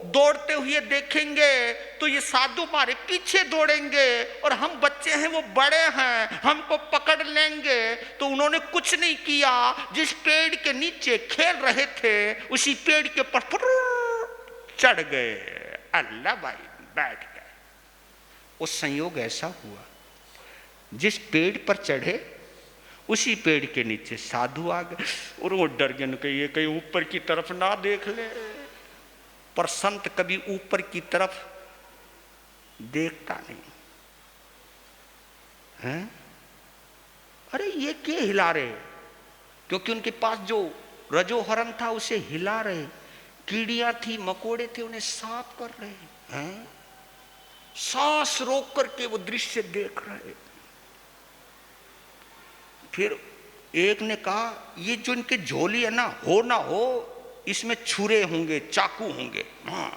दौड़ते हुए देखेंगे तो ये साधु हमारे पीछे दौड़ेंगे, और हम बच्चे हैं वो बड़े हैं, हमको पकड़ लेंगे। तो उन्होंने कुछ नहीं किया, जिस पेड़ के नीचे खेल रहे थे उसी पेड़ के ऊपर चढ़ गए, अल्लाह भाई बैठ गए। वो संयोग ऐसा हुआ, जिस पेड़ पर चढ़े उसी पेड़ के नीचे साधु आ गए, और वो डर गए कि ये कहीं ऊपर की तरफ ना देख ले। पर संत कभी ऊपर की तरफ देखता नहीं है। अरे ये क्या हिला रहे, क्योंकि उनके पास जो रजोहरण था उसे हिला रहे, कीड़ियां थी मकोड़े थे उन्हें साफ कर रहे हैं, सांस रोक करके वो दृश्य देख रहे। फिर एक ने कहा ये जो इनके झोली है ना हो इसमें छुरे होंगे, चाकू होंगे। हाँ,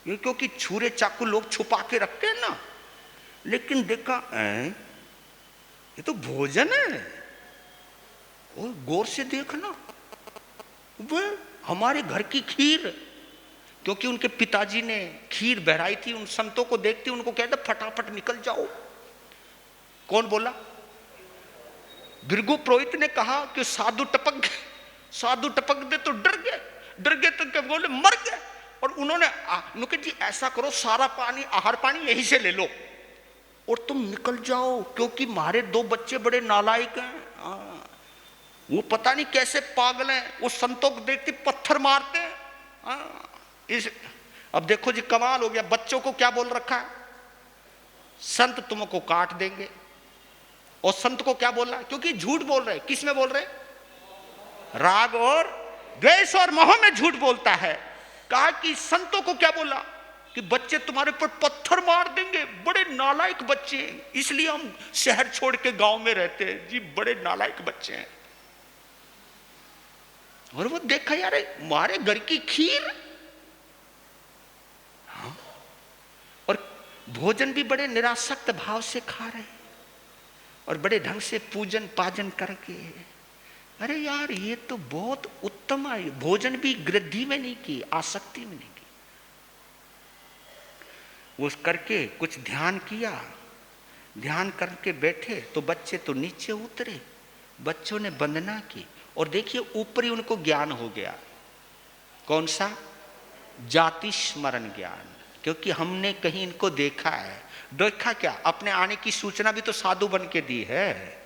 ये क्योंकि छुरे चाकू लोग छुपा के रखते हैं ना, लेकिन देखा ये तो भोजन है, और गौर से देखना वो हमारे घर की खीर, क्योंकि उनके पिताजी ने खीर बहराई थी। उन संतों को देखते उनको कहते फटाफट निकल जाओ। कौन बोला? भृगु पुरोहित ने कहा कि साधु टपक गए, साधु टपक गए तो डर गए तो क्या बोले मर गए। और उन्होंने नुके जी ऐसा करो, सारा पानी आहार पानी यहीं से ले लो और तुम निकल जाओ, क्योंकि हमारे 2 बच्चे बड़े नालायक हैं। वो पता नहीं कैसे पागल हैं, वो संतों को देखते पत्थर मारते हैं। अब देखो जी कमाल हो गया, बच्चों को क्या बोल रखा है, संत तुमको काट देंगे। और संत को क्या बोल रहा है, क्योंकि झूठ बोल रहे। किस में बोल रहे? राग और द्वेष और मोह में झूठ बोलता है। कहा कि संतों को क्या बोला कि बच्चे तुम्हारे ऊपर पत्थर मार देंगे, बड़े नालायक बच्चे हैं, इसलिए हम शहर छोड़ के गांव में रहते हैं जी, बड़े नालायक बच्चे हैं। और वो देखा यार हमारे घर की खीर, हाँ? और भोजन भी बड़े निरासक्त भाव से खा रहे हैं और बड़े ढंग से पूजन पाजन करके। अरे यार ये तो बहुत उत्तम है, भोजन भी गृद्धि में नहीं की, आसक्ति में नहीं की। वो करके कुछ ध्यान किया, ध्यान करके बैठे तो बच्चे तो नीचे उतरे, बच्चों ने वंदना की और देखिए ऊपरी उनको ज्ञान हो गया। कौन सा? जाति स्मरण ज्ञान। क्योंकि हमने कहीं इनको देखा है। देखा क्या? अपने आने की सूचना भी तो साधु बन के दी है।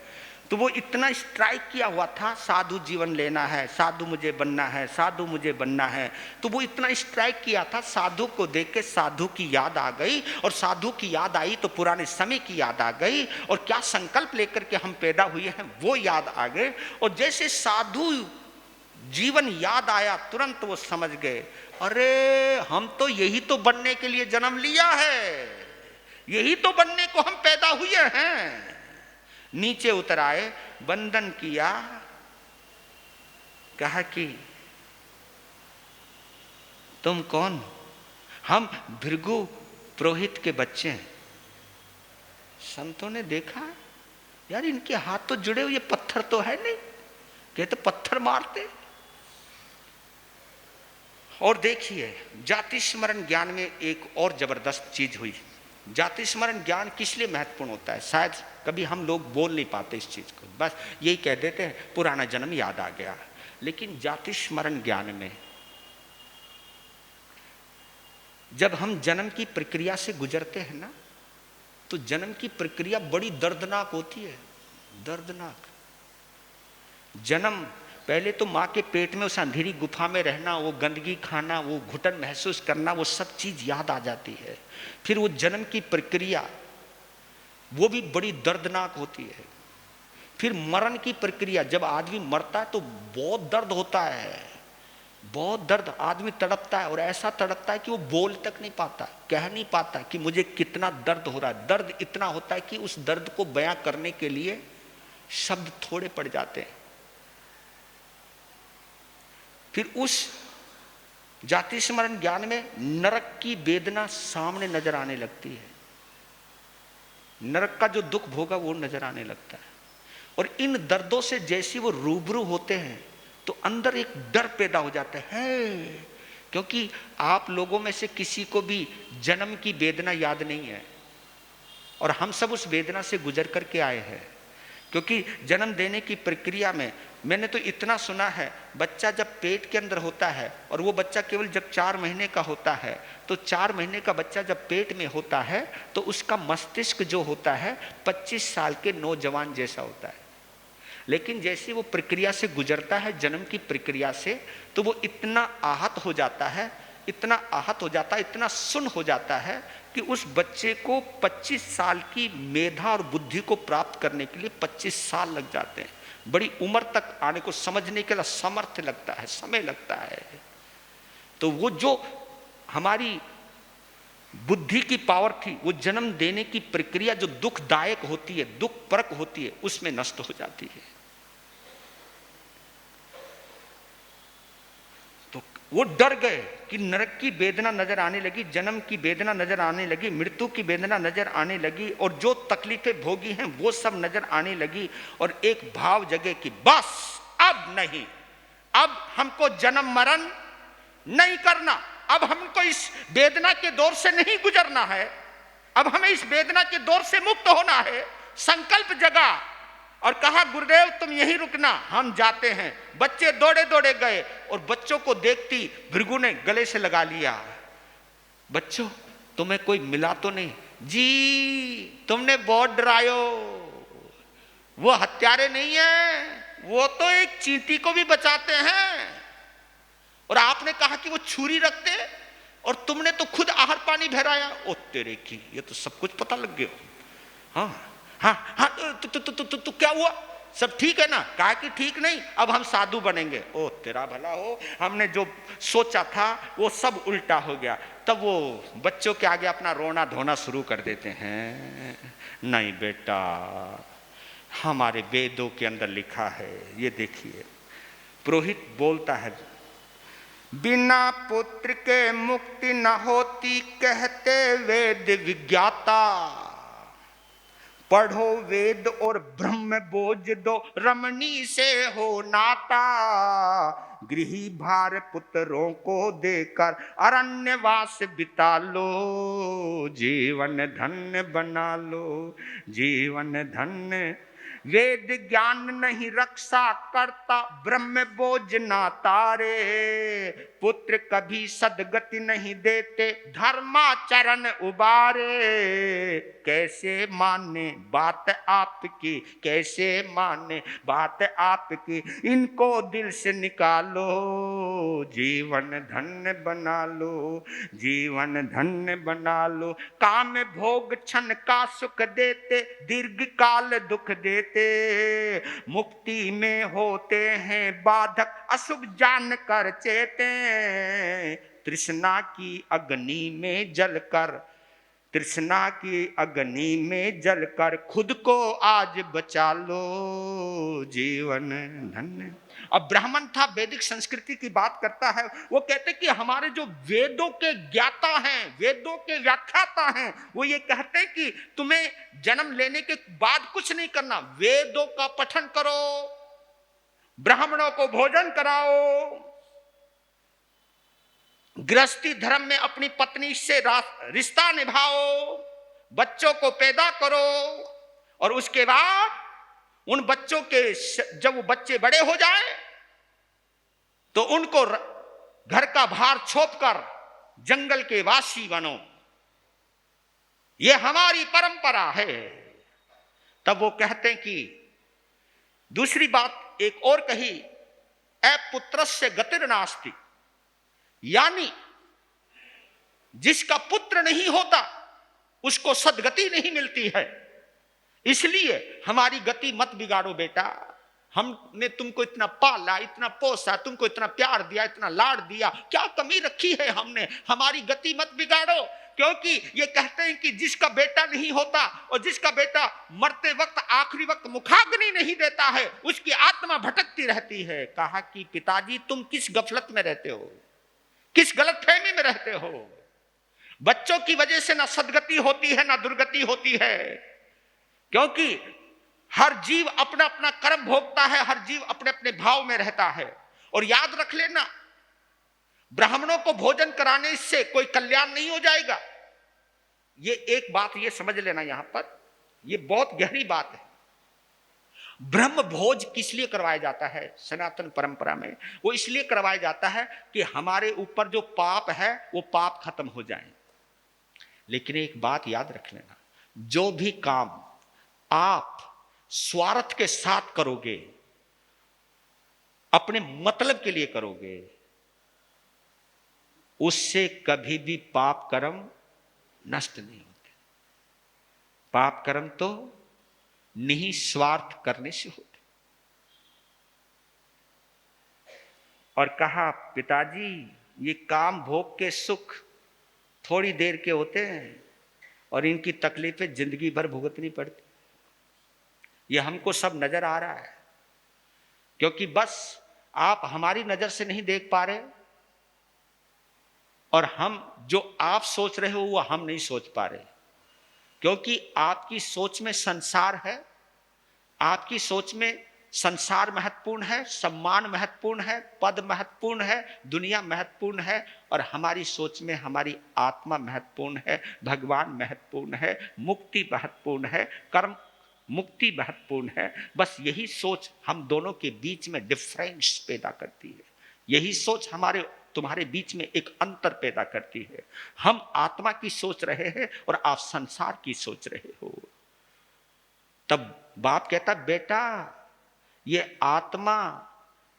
तो वो इतना स्ट्राइक किया हुआ था, साधु जीवन लेना है, साधु मुझे बनना है, साधु मुझे बनना है। तो वो इतना स्ट्राइक किया था, साधु को देख के साधु की याद आ गई, और साधु की याद आई तो पुराने समय की याद आ गई, और क्या संकल्प लेकर के हम पैदा हुए हैं वो याद आ गए। और जैसे साधु जीवन याद आया, तुरंत वो समझ गए, अरे हम तो यही तो बनने के लिए जन्म लिया है, यही तो बनने को हम पैदा हुए हैं। नीचे उतर आए, वंदन किया, कहा कि तुम कौन? हम भृगु पुरोहित के बच्चे हैं। संतों ने देखा, यार इनके हाथ तो जुड़े हुए, पत्थर तो है नहीं, कहते पत्थर मारते। और देखिए जाति स्मरण ज्ञान में एक और जबरदस्त चीज हुई। जाति स्मरण ज्ञान किस लिए महत्वपूर्ण होता है? शायद कभी हम लोग बोल नहीं पाते इस चीज को, बस यही कह देते हैं पुराना जन्म याद आ गया। लेकिन जाति स्मरण ज्ञान में जब हम जन्म की प्रक्रिया से गुजरते हैं ना, तो जन्म की प्रक्रिया बड़ी दर्दनाक होती है। दर्दनाक जन्म, पहले तो माँ के पेट में उस अंधेरी गुफा में रहना, वो गंदगी खाना, वो घुटन महसूस करना, वो सब चीज याद आ जाती है। फिर वो जन्म की प्रक्रिया वो भी बड़ी दर्दनाक होती है। फिर मरण की प्रक्रिया, जब आदमी मरता है तो बहुत दर्द होता है, बहुत दर्द, आदमी तड़पता है, और ऐसा तड़पता है कि वो बोल तक नहीं पाता, कह नहीं पाता कि मुझे कितना दर्द हो रहा है। दर्द इतना होता है कि उस दर्द को बयां करने के लिए शब्द थोड़े पड़ जाते हैं। फिर उस जाति स्मरण ज्ञान में नरक की वेदना सामने नजर आने लगती है, नरक का जो दुख भोगा वो नजर आने लगता है। और इन दर्दों से जैसे वो रूबरू होते हैं तो अंदर एक डर पैदा हो जाता है, क्योंकि आप लोगों में से किसी को भी जन्म की वेदना याद नहीं है, और हम सब उस वेदना से गुजर करके आए हैं। क्योंकि जन्म देने की प्रक्रिया में मैंने तो इतना सुना है, बच्चा जब पेट के अंदर होता है, और वो बच्चा केवल जब 4 महीने का होता है, तो 4 महीने का बच्चा जब पेट में होता है तो उसका मस्तिष्क जो होता है 25 साल के नौजवान जैसा होता है। लेकिन जैसे वो प्रक्रिया से गुजरता है, जन्म की प्रक्रिया से, तो वो इतना आहत हो जाता है, इतना आहत हो जाता है, इतना सुन्न हो जाता है कि उस बच्चे को 25 साल की मेधा और बुद्धि को प्राप्त करने के लिए 25 साल लग जाते हैं। बड़ी उम्र तक आने को समझने के लिए सामर्थ्य लगता है, समय लगता है। तो वो जो हमारी बुद्धि की पावर थी, वो जन्म देने की प्रक्रिया जो दुखदायक होती है, दुख परक होती है, उसमें नष्ट हो जाती है। तो वो डर गए कि नरक की वेदना नजर आने लगी, जन्म की वेदना नजर आने लगी, मृत्यु की वेदना नजर आने लगी, और जो तकलीफें भोगी हैं वो सब नजर आने लगी। और एक भाव जगे कि बस अब नहीं, अब हमको जन्म मरण नहीं करना, अब हमको इस वेदना के दौर से नहीं गुजरना है, अब हमें इस वेदना के दौर से मुक्त होना है। संकल्प जगा और कहा गुरुदेव तुम यहीं रुकना, हम जाते हैं। बच्चे दौड़े दौड़े गए, और बच्चों को देखती भृगु ने गले से लगा लिया, बच्चों तुम्हें कोई मिला तो नहीं? जी तुमने बहुत डरायो, वो हत्यारे नहीं है, वो तो एक चींटी को भी बचाते हैं, और आपने कहा कि वो छुरी रखते, और तुमने तो खुद आहार पानी भराया। ओ तेरे की, ये तो सब कुछ पता लग गया। हाँ हाँ हाँ, तो क्या हुआ? सब ठीक है ना? कहा कि ठीक नहीं, अब हम साधु बनेंगे। ओ तेरा भला हो, हमने जो सोचा था वो सब उल्टा हो गया। तब वो बच्चों के आगे अपना रोना धोना शुरू कर देते हैं। नहीं बेटा, हमारे वेदों के अंदर लिखा है, ये देखिए। पुरोहित बोलता है, बिना पुत्र के मुक्ति न होती कहते वेद विज्ञाता, पढ़ो वेद और ब्रह्म बोझ दो, रमणी से हो नाता। गृही भार पुत्रों को देकर अरण्यवास बिता लो, जीवन धन्य बना लो, जीवन धन्य। वेद ज्ञान नहीं रक्षा करता, ब्रह्म बोझ ना तारे। पुत्र कभी सदगति नहीं देते, धर्माचरण उबारे। कैसे माने बात आपकी, कैसे माने बात आपकी, इनको दिल से निकालो, जीवन धन्य बना लो, जीवन धन्य बना लो। काम भोग क्षण का सुख देते, दीर्घ काल दुख देते। मुक्ति में होते हैं बाधक, अशुभ जान कर चेते। तृष्णा की अग्नि में जलकर, तृष्णा की अग्नि में जलकर खुद को आज बचा लो, जीवन धन्य। अब ब्राह्मण था, वैदिक संस्कृति की बात करता है। वो कहते कि हमारे जो वेदों के ज्ञाता हैं, वेदों के व्याख्याता हैं, वो ये कहते हैं कि तुम्हें जन्म लेने के बाद कुछ नहीं करना, वेदों का पठन करो, ब्राह्मणों को भोजन कराओ, गृहस्थी धर्म में अपनी पत्नी से रिश्ता निभाओ, बच्चों को पैदा करो, और उसके बाद उन बच्चों के जब वो बच्चे बड़े हो जाएं तो उनको घर का भार छोड़कर जंगल के वासी बनो, ये हमारी परंपरा है। तब वो कहते हैं कि दूसरी बात एक और कही, अपुत्रस्य गतिर् नास्ति, यानी जिसका पुत्र नहीं होता उसको सदगति नहीं मिलती है। इसलिए हमारी गति मत बिगाड़ो बेटा, हमने तुमको इतना पाला, इतना पोसा, तुमको इतना प्यार दिया, इतना लाड दिया, क्या कमी रखी है हमने, हमारी गति मत बिगाड़ो। क्योंकि ये कहते हैं कि जिसका बेटा नहीं होता और जिसका बेटा मरते वक्त आखिरी वक्त मुखाग्नि नहीं देता है, उसकी आत्मा भटकती रहती है। कहा कि पिताजी तुम किस गफलत में रहते हो, किस गलतफहमी में रहते हो। बच्चों की वजह से ना सदगति होती है ना दुर्गति होती है, क्योंकि हर जीव अपना अपना कर्म भोगता है, हर जीव अपने अपने भाव में रहता है। और याद रख लेना, ब्राह्मणों को भोजन कराने से कोई कल्याण नहीं हो जाएगा। ये एक बात ये समझ लेना, यहां पर ये बहुत गहरी बात है। ब्रह्म भोज किस लिए करवाया जाता है सनातन परंपरा में? वो इसलिए करवाया जाता है कि हमारे ऊपर जो पाप है वो पाप खत्म हो जाए। लेकिन एक बात याद रख लेना, जो भी काम आप स्वार्थ के साथ करोगे, अपने मतलब के लिए करोगे, उससे कभी भी पाप कर्म नष्ट नहीं होते। पाप कर्म तो निस्वार्थ करने से होते। और कहा पिताजी ये काम भोग के सुख थोड़ी देर के होते हैं और इनकी तकलीफें जिंदगी भर भुगतनी पड़ती। ये हमको सब नजर आ रहा है, क्योंकि बस आप हमारी नजर से नहीं देख पा रहे और हम जो आप सोच रहे हो वो हम नहीं सोच पा रहे, क्योंकि आपकी सोच में संसार है, आपकी सोच में संसार महत्वपूर्ण है, सम्मान महत्वपूर्ण है, पद महत्वपूर्ण है, दुनिया महत्वपूर्ण है, और हमारी सोच में हमारी आत्मा महत्वपूर्ण है, भगवान महत्वपूर्ण है, मुक्ति महत्वपूर्ण है, कर्म मुक्ति महत्वपूर्ण है। बस यही सोच हम दोनों के बीच में डिफरेंस पैदा करती है, यही सोच हमारे तुम्हारे बीच में एक अंतर पैदा करती है। हम आत्मा की सोच रहे हैं और आप संसार की सोच रहे हो। तब बाप कहता बेटा ये आत्मा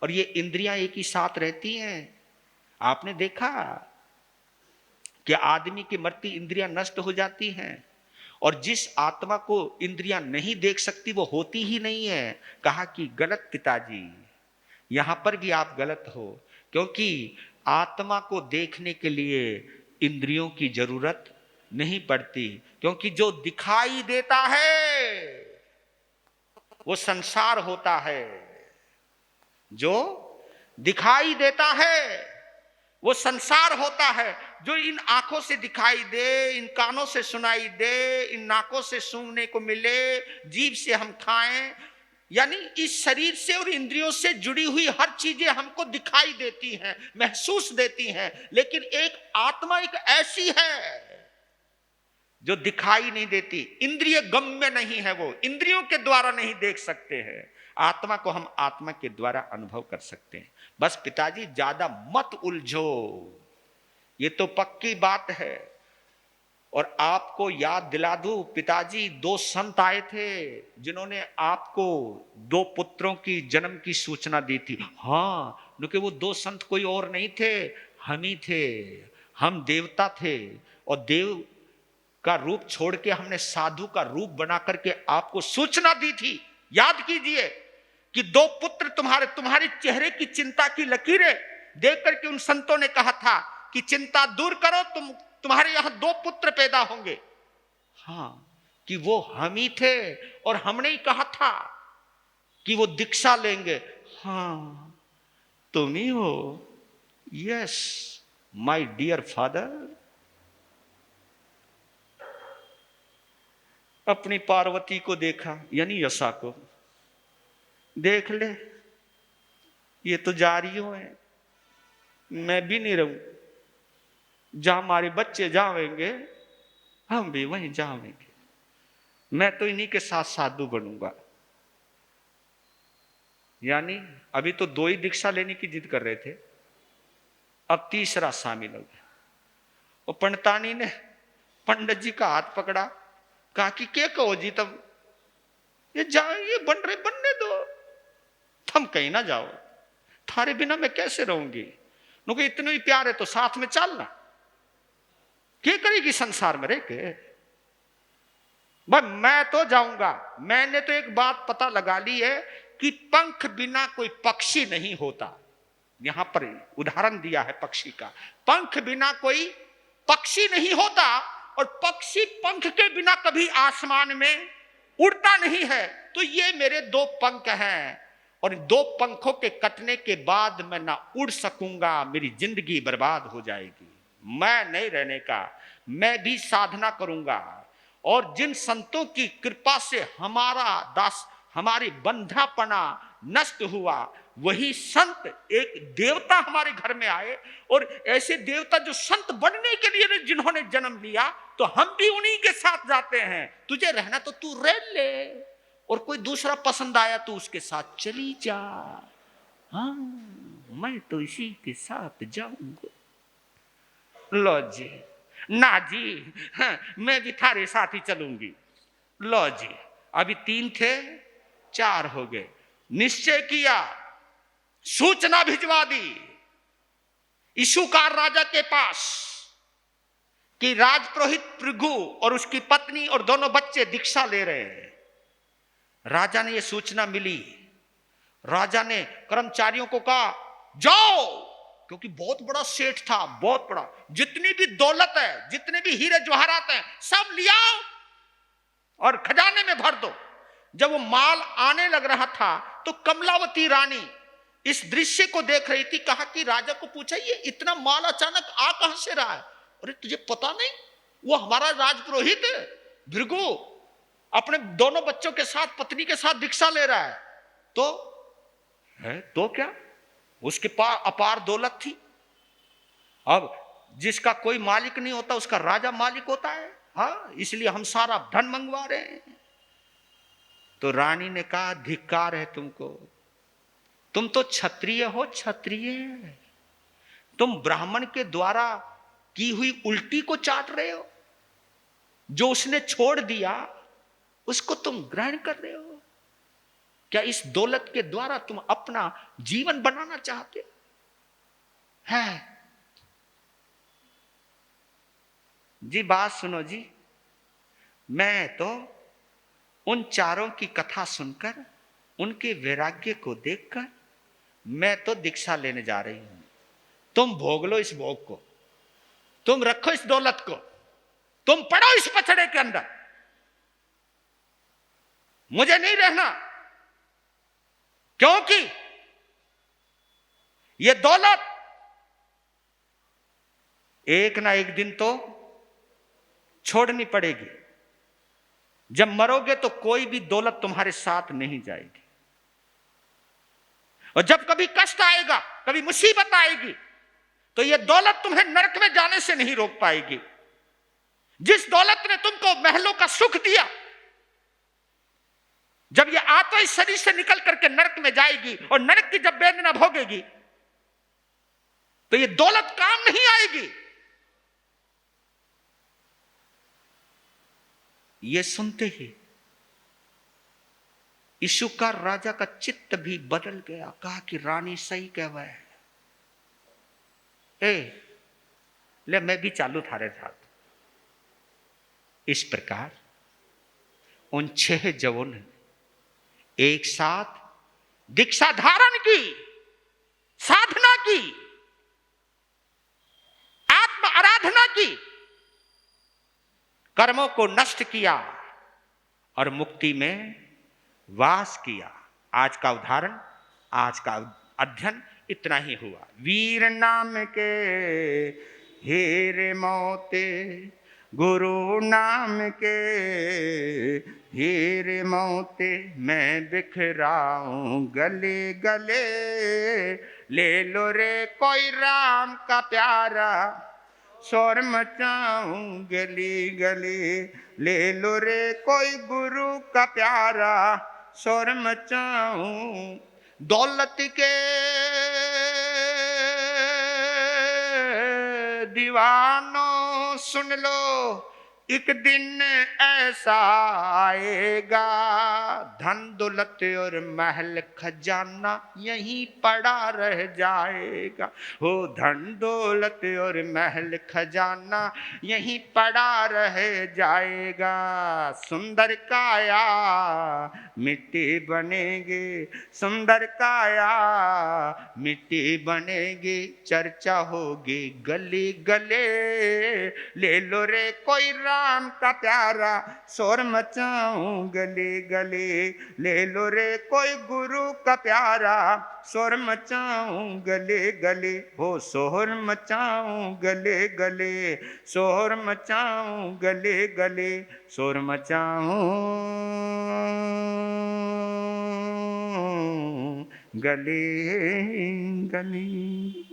और ये इंद्रियां एक ही साथ रहती हैं। आपने देखा कि आदमी की मरती इंद्रियां नष्ट हो जाती हैं, और जिस आत्मा को इंद्रियां नहीं देख सकती वो होती ही नहीं है। कहा कि गलत पिताजी, यहां पर भी आप गलत हो, क्योंकि आत्मा को देखने के लिए इंद्रियों की जरूरत नहीं पड़ती, क्योंकि जो दिखाई देता है वो संसार होता है, जो दिखाई देता है वो संसार होता है। जो इन आंखों से दिखाई दे, इन कानों से सुनाई दे, इन नाकों से सूंघने को मिले, जीभ से हम खाएं, यानी इस शरीर से और इंद्रियों से जुड़ी हुई हर चीजें हमको दिखाई देती हैं, महसूस देती हैं, लेकिन एक आत्मा एक ऐसी है जो दिखाई नहीं देती, इंद्रिय गम्य नहीं है, वो इंद्रियों के द्वारा नहीं देख सकते हैं। आत्मा को हम आत्मा के द्वारा अनुभव कर सकते हैं। बस पिताजी ज्यादा मत उलझो, ये तो पक्की बात है। और आपको याद दिला दूं, पिताजी 2 संत आए थे जिन्होंने आपको 2 पुत्रों की जन्म की सूचना दी थी। हाँ, क्योंकि वो 2 संत कोई और नहीं थे, हम ही थे। हम देवता थे और देव का रूप छोड़ के हमने साधु का रूप बना करके आपको सूचना दी थी। याद कीजिए कि 2 पुत्र तुम्हारे चेहरे की चिंता की लकीरें देख करके उन संतों ने कहा था कि चिंता दूर करो, तुम्हारे यहां 2 पुत्र पैदा होंगे। हाँ, कि वो हम ही थे और हमने ही कहा था कि वो दीक्षा लेंगे। हाँ, तुम ही हो। Yes my dear father. अपनी पार्वती को देखा, यानी यशा को, देख ले ये तो जा रही हो है, मैं भी नहीं रहूं, जहां हमारे बच्चे जावेंगे हम भी वहीं जावेंगे, मैं तो इन्हीं के साथ साधु बनूंगा। यानी अभी तो 2 ही दीक्षा लेने की जिद कर रहे थे, अब तीसरा शामिल हो गया। और पंडितानी ने पंडित जी का हाथ पकड़ा, कहा कि क्या कहो जी, तब ये बन रहे, बनने दो, तुम कहीं ना जाओ, थारे बिना मैं कैसे रहूंगी, नुको इतने ही प्यार है तो साथ में चलना, क्या करेगी संसार में रह के। भाई मैं तो जाऊंगा। मैंने तो एक बात पता लगा ली है कि पंख बिना कोई पक्षी नहीं होता। यहां पर उदाहरण दिया है पक्षी का, पंख बिना कोई पक्षी नहीं होता, और पक्षी पंख के बिना कभी आसमान में उड़ता नहीं है। तो ये मेरे 2 पंख हैं, और 2 पंखों के कटने के बाद मैं ना उड़ सकूंगा, मेरी जिंदगी बर्बाद हो जाएगी। मैं नहीं रहने का, मैं भी साधना करूंगा। और जिन संतों की कृपा से हमारी बंधापना नष्ट हुआ, वही संत एक देवता हमारे घर में आए, और ऐसे देवता जो संत बनने के लिए जिन्होंने जन्म लिया, तो हम भी उन्हीं के साथ जाते हैं। तुझे रहना तो तू रह ले, और कोई दूसरा पसंद आया तो उसके साथ चली जा। हाँ, मैं तो इसी के साथ जाऊंगा। लो जी, ना जी, हाँ, मैं भी थारे साथ ही चलूंगी। लो जी, अभी 3 थे, 4 हो गए। निश्चय किया, सूचना भिजवा दी इशुकार राजा के पास कि राजपुरोहित भृगु और उसकी पत्नी और दोनों बच्चे दीक्षा ले रहे हैं। राजा ने यह सूचना मिली, राजा ने कर्मचारियों को कहा जाओ, क्योंकि बहुत बड़ा सेठ था, बहुत बड़ा, जितनी भी दौलत है, जितने भी हीरे जवाहरात हैं, सब लिया और खजाने में भर दो। जब वो माल आने लग रहा था तो कमलावती रानी इस दृश्य को देख रही थी। कहा कि राजा को पूछा, ये इतना माल अचानक आ कहां से रहा है? अरे तुझे पता नहीं, वो हमारा राजपुरोहित भृगु अपने दोनों बच्चों के साथ, पत्नी के साथ दीक्षा ले रहा है। तो क्या, उसके पास अपार दौलत थी। अब जिसका कोई मालिक नहीं होता उसका राजा मालिक होता है। हाँ, इसलिए हम सारा धन मंगवा रहे हैं। तो रानी ने कहा धिक्कार है तुमको, तुम तो क्षत्रिय हो, क्षत्रिय, तुम ब्राह्मण के द्वारा की हुई उल्टी को चाट रहे हो, जो उसने छोड़ दिया उसको तुम ग्रहण कर रहे हो। क्या इस दौलत के द्वारा तुम अपना जीवन बनाना चाहते हैं? जी बात सुनो जी, मैं तो उन चारों की कथा सुनकर, उनके वैराग्य को देखकर मैं तो दीक्षा लेने जा रही हूं। तुम भोग लो इस भोग को, तुम रखो इस दौलत को, तुम पड़ो इस पछड़े के अंदर, मुझे नहीं रहना। क्योंकि ये दौलत एक ना एक दिन तो छोड़नी पड़ेगी। जब मरोगे तो कोई भी दौलत तुम्हारे साथ नहीं जाएगी। और जब कभी कष्ट आएगा, कभी मुसीबत आएगी, तो यह दौलत तुम्हें नरक में जाने से नहीं रोक पाएगी। जिस दौलत ने तुमको महलों का सुख दिया, जब यह आत्मा इस शरीर से निकल करके नरक में जाएगी और नरक की जब वेदना भोगेगी, तो यह दौलत काम नहीं आएगी। यह सुनते ही इशुकार राजा का चित्त भी बदल गया। कहा कि रानी सही कहवा है, ले मैं भी चालू थारे साथ। इस प्रकार उन 6 जवों ने एक साथ दीक्षा धारण की, साधना की, आत्म आराधना की, कर्मों को नष्ट किया और मुक्ति में वास किया। आज का उदाहरण, आज का अध्ययन इतना ही हुआ। वीर नाम के हीरे मोते, गुरु नाम के हीरे मोते, मैं बिखराऊं गले गले, ले लो रे कोई राम का प्यारा, शोर मचाऊं गली गली, ले लो रे कोई गुरु का प्यारा, शोर मचाऊं। दौलत के दीवानों सुन लो, एक दिन ऐसा आएगा, धन दौलत और महल खजाना यहीं पड़ा रह जाएगा। हो धन दौलत और महल खजाना यहीं पड़ा रह जाएगा। सुंदर काया मिट्टी बनेगी, सुंदर काया मिट्टी बनेगी, चर्चा होगी गली गले, ले लो रे कोई राम का प्यारा, शोर मचाऊं गली गली, ले लो रे कोई गुरु का प्यारा, शोर मचाऊं गले गले। हो शोर मचाऊं गले गले, शोर मचाऊं गले गले, शोर मचाऊं गले गले।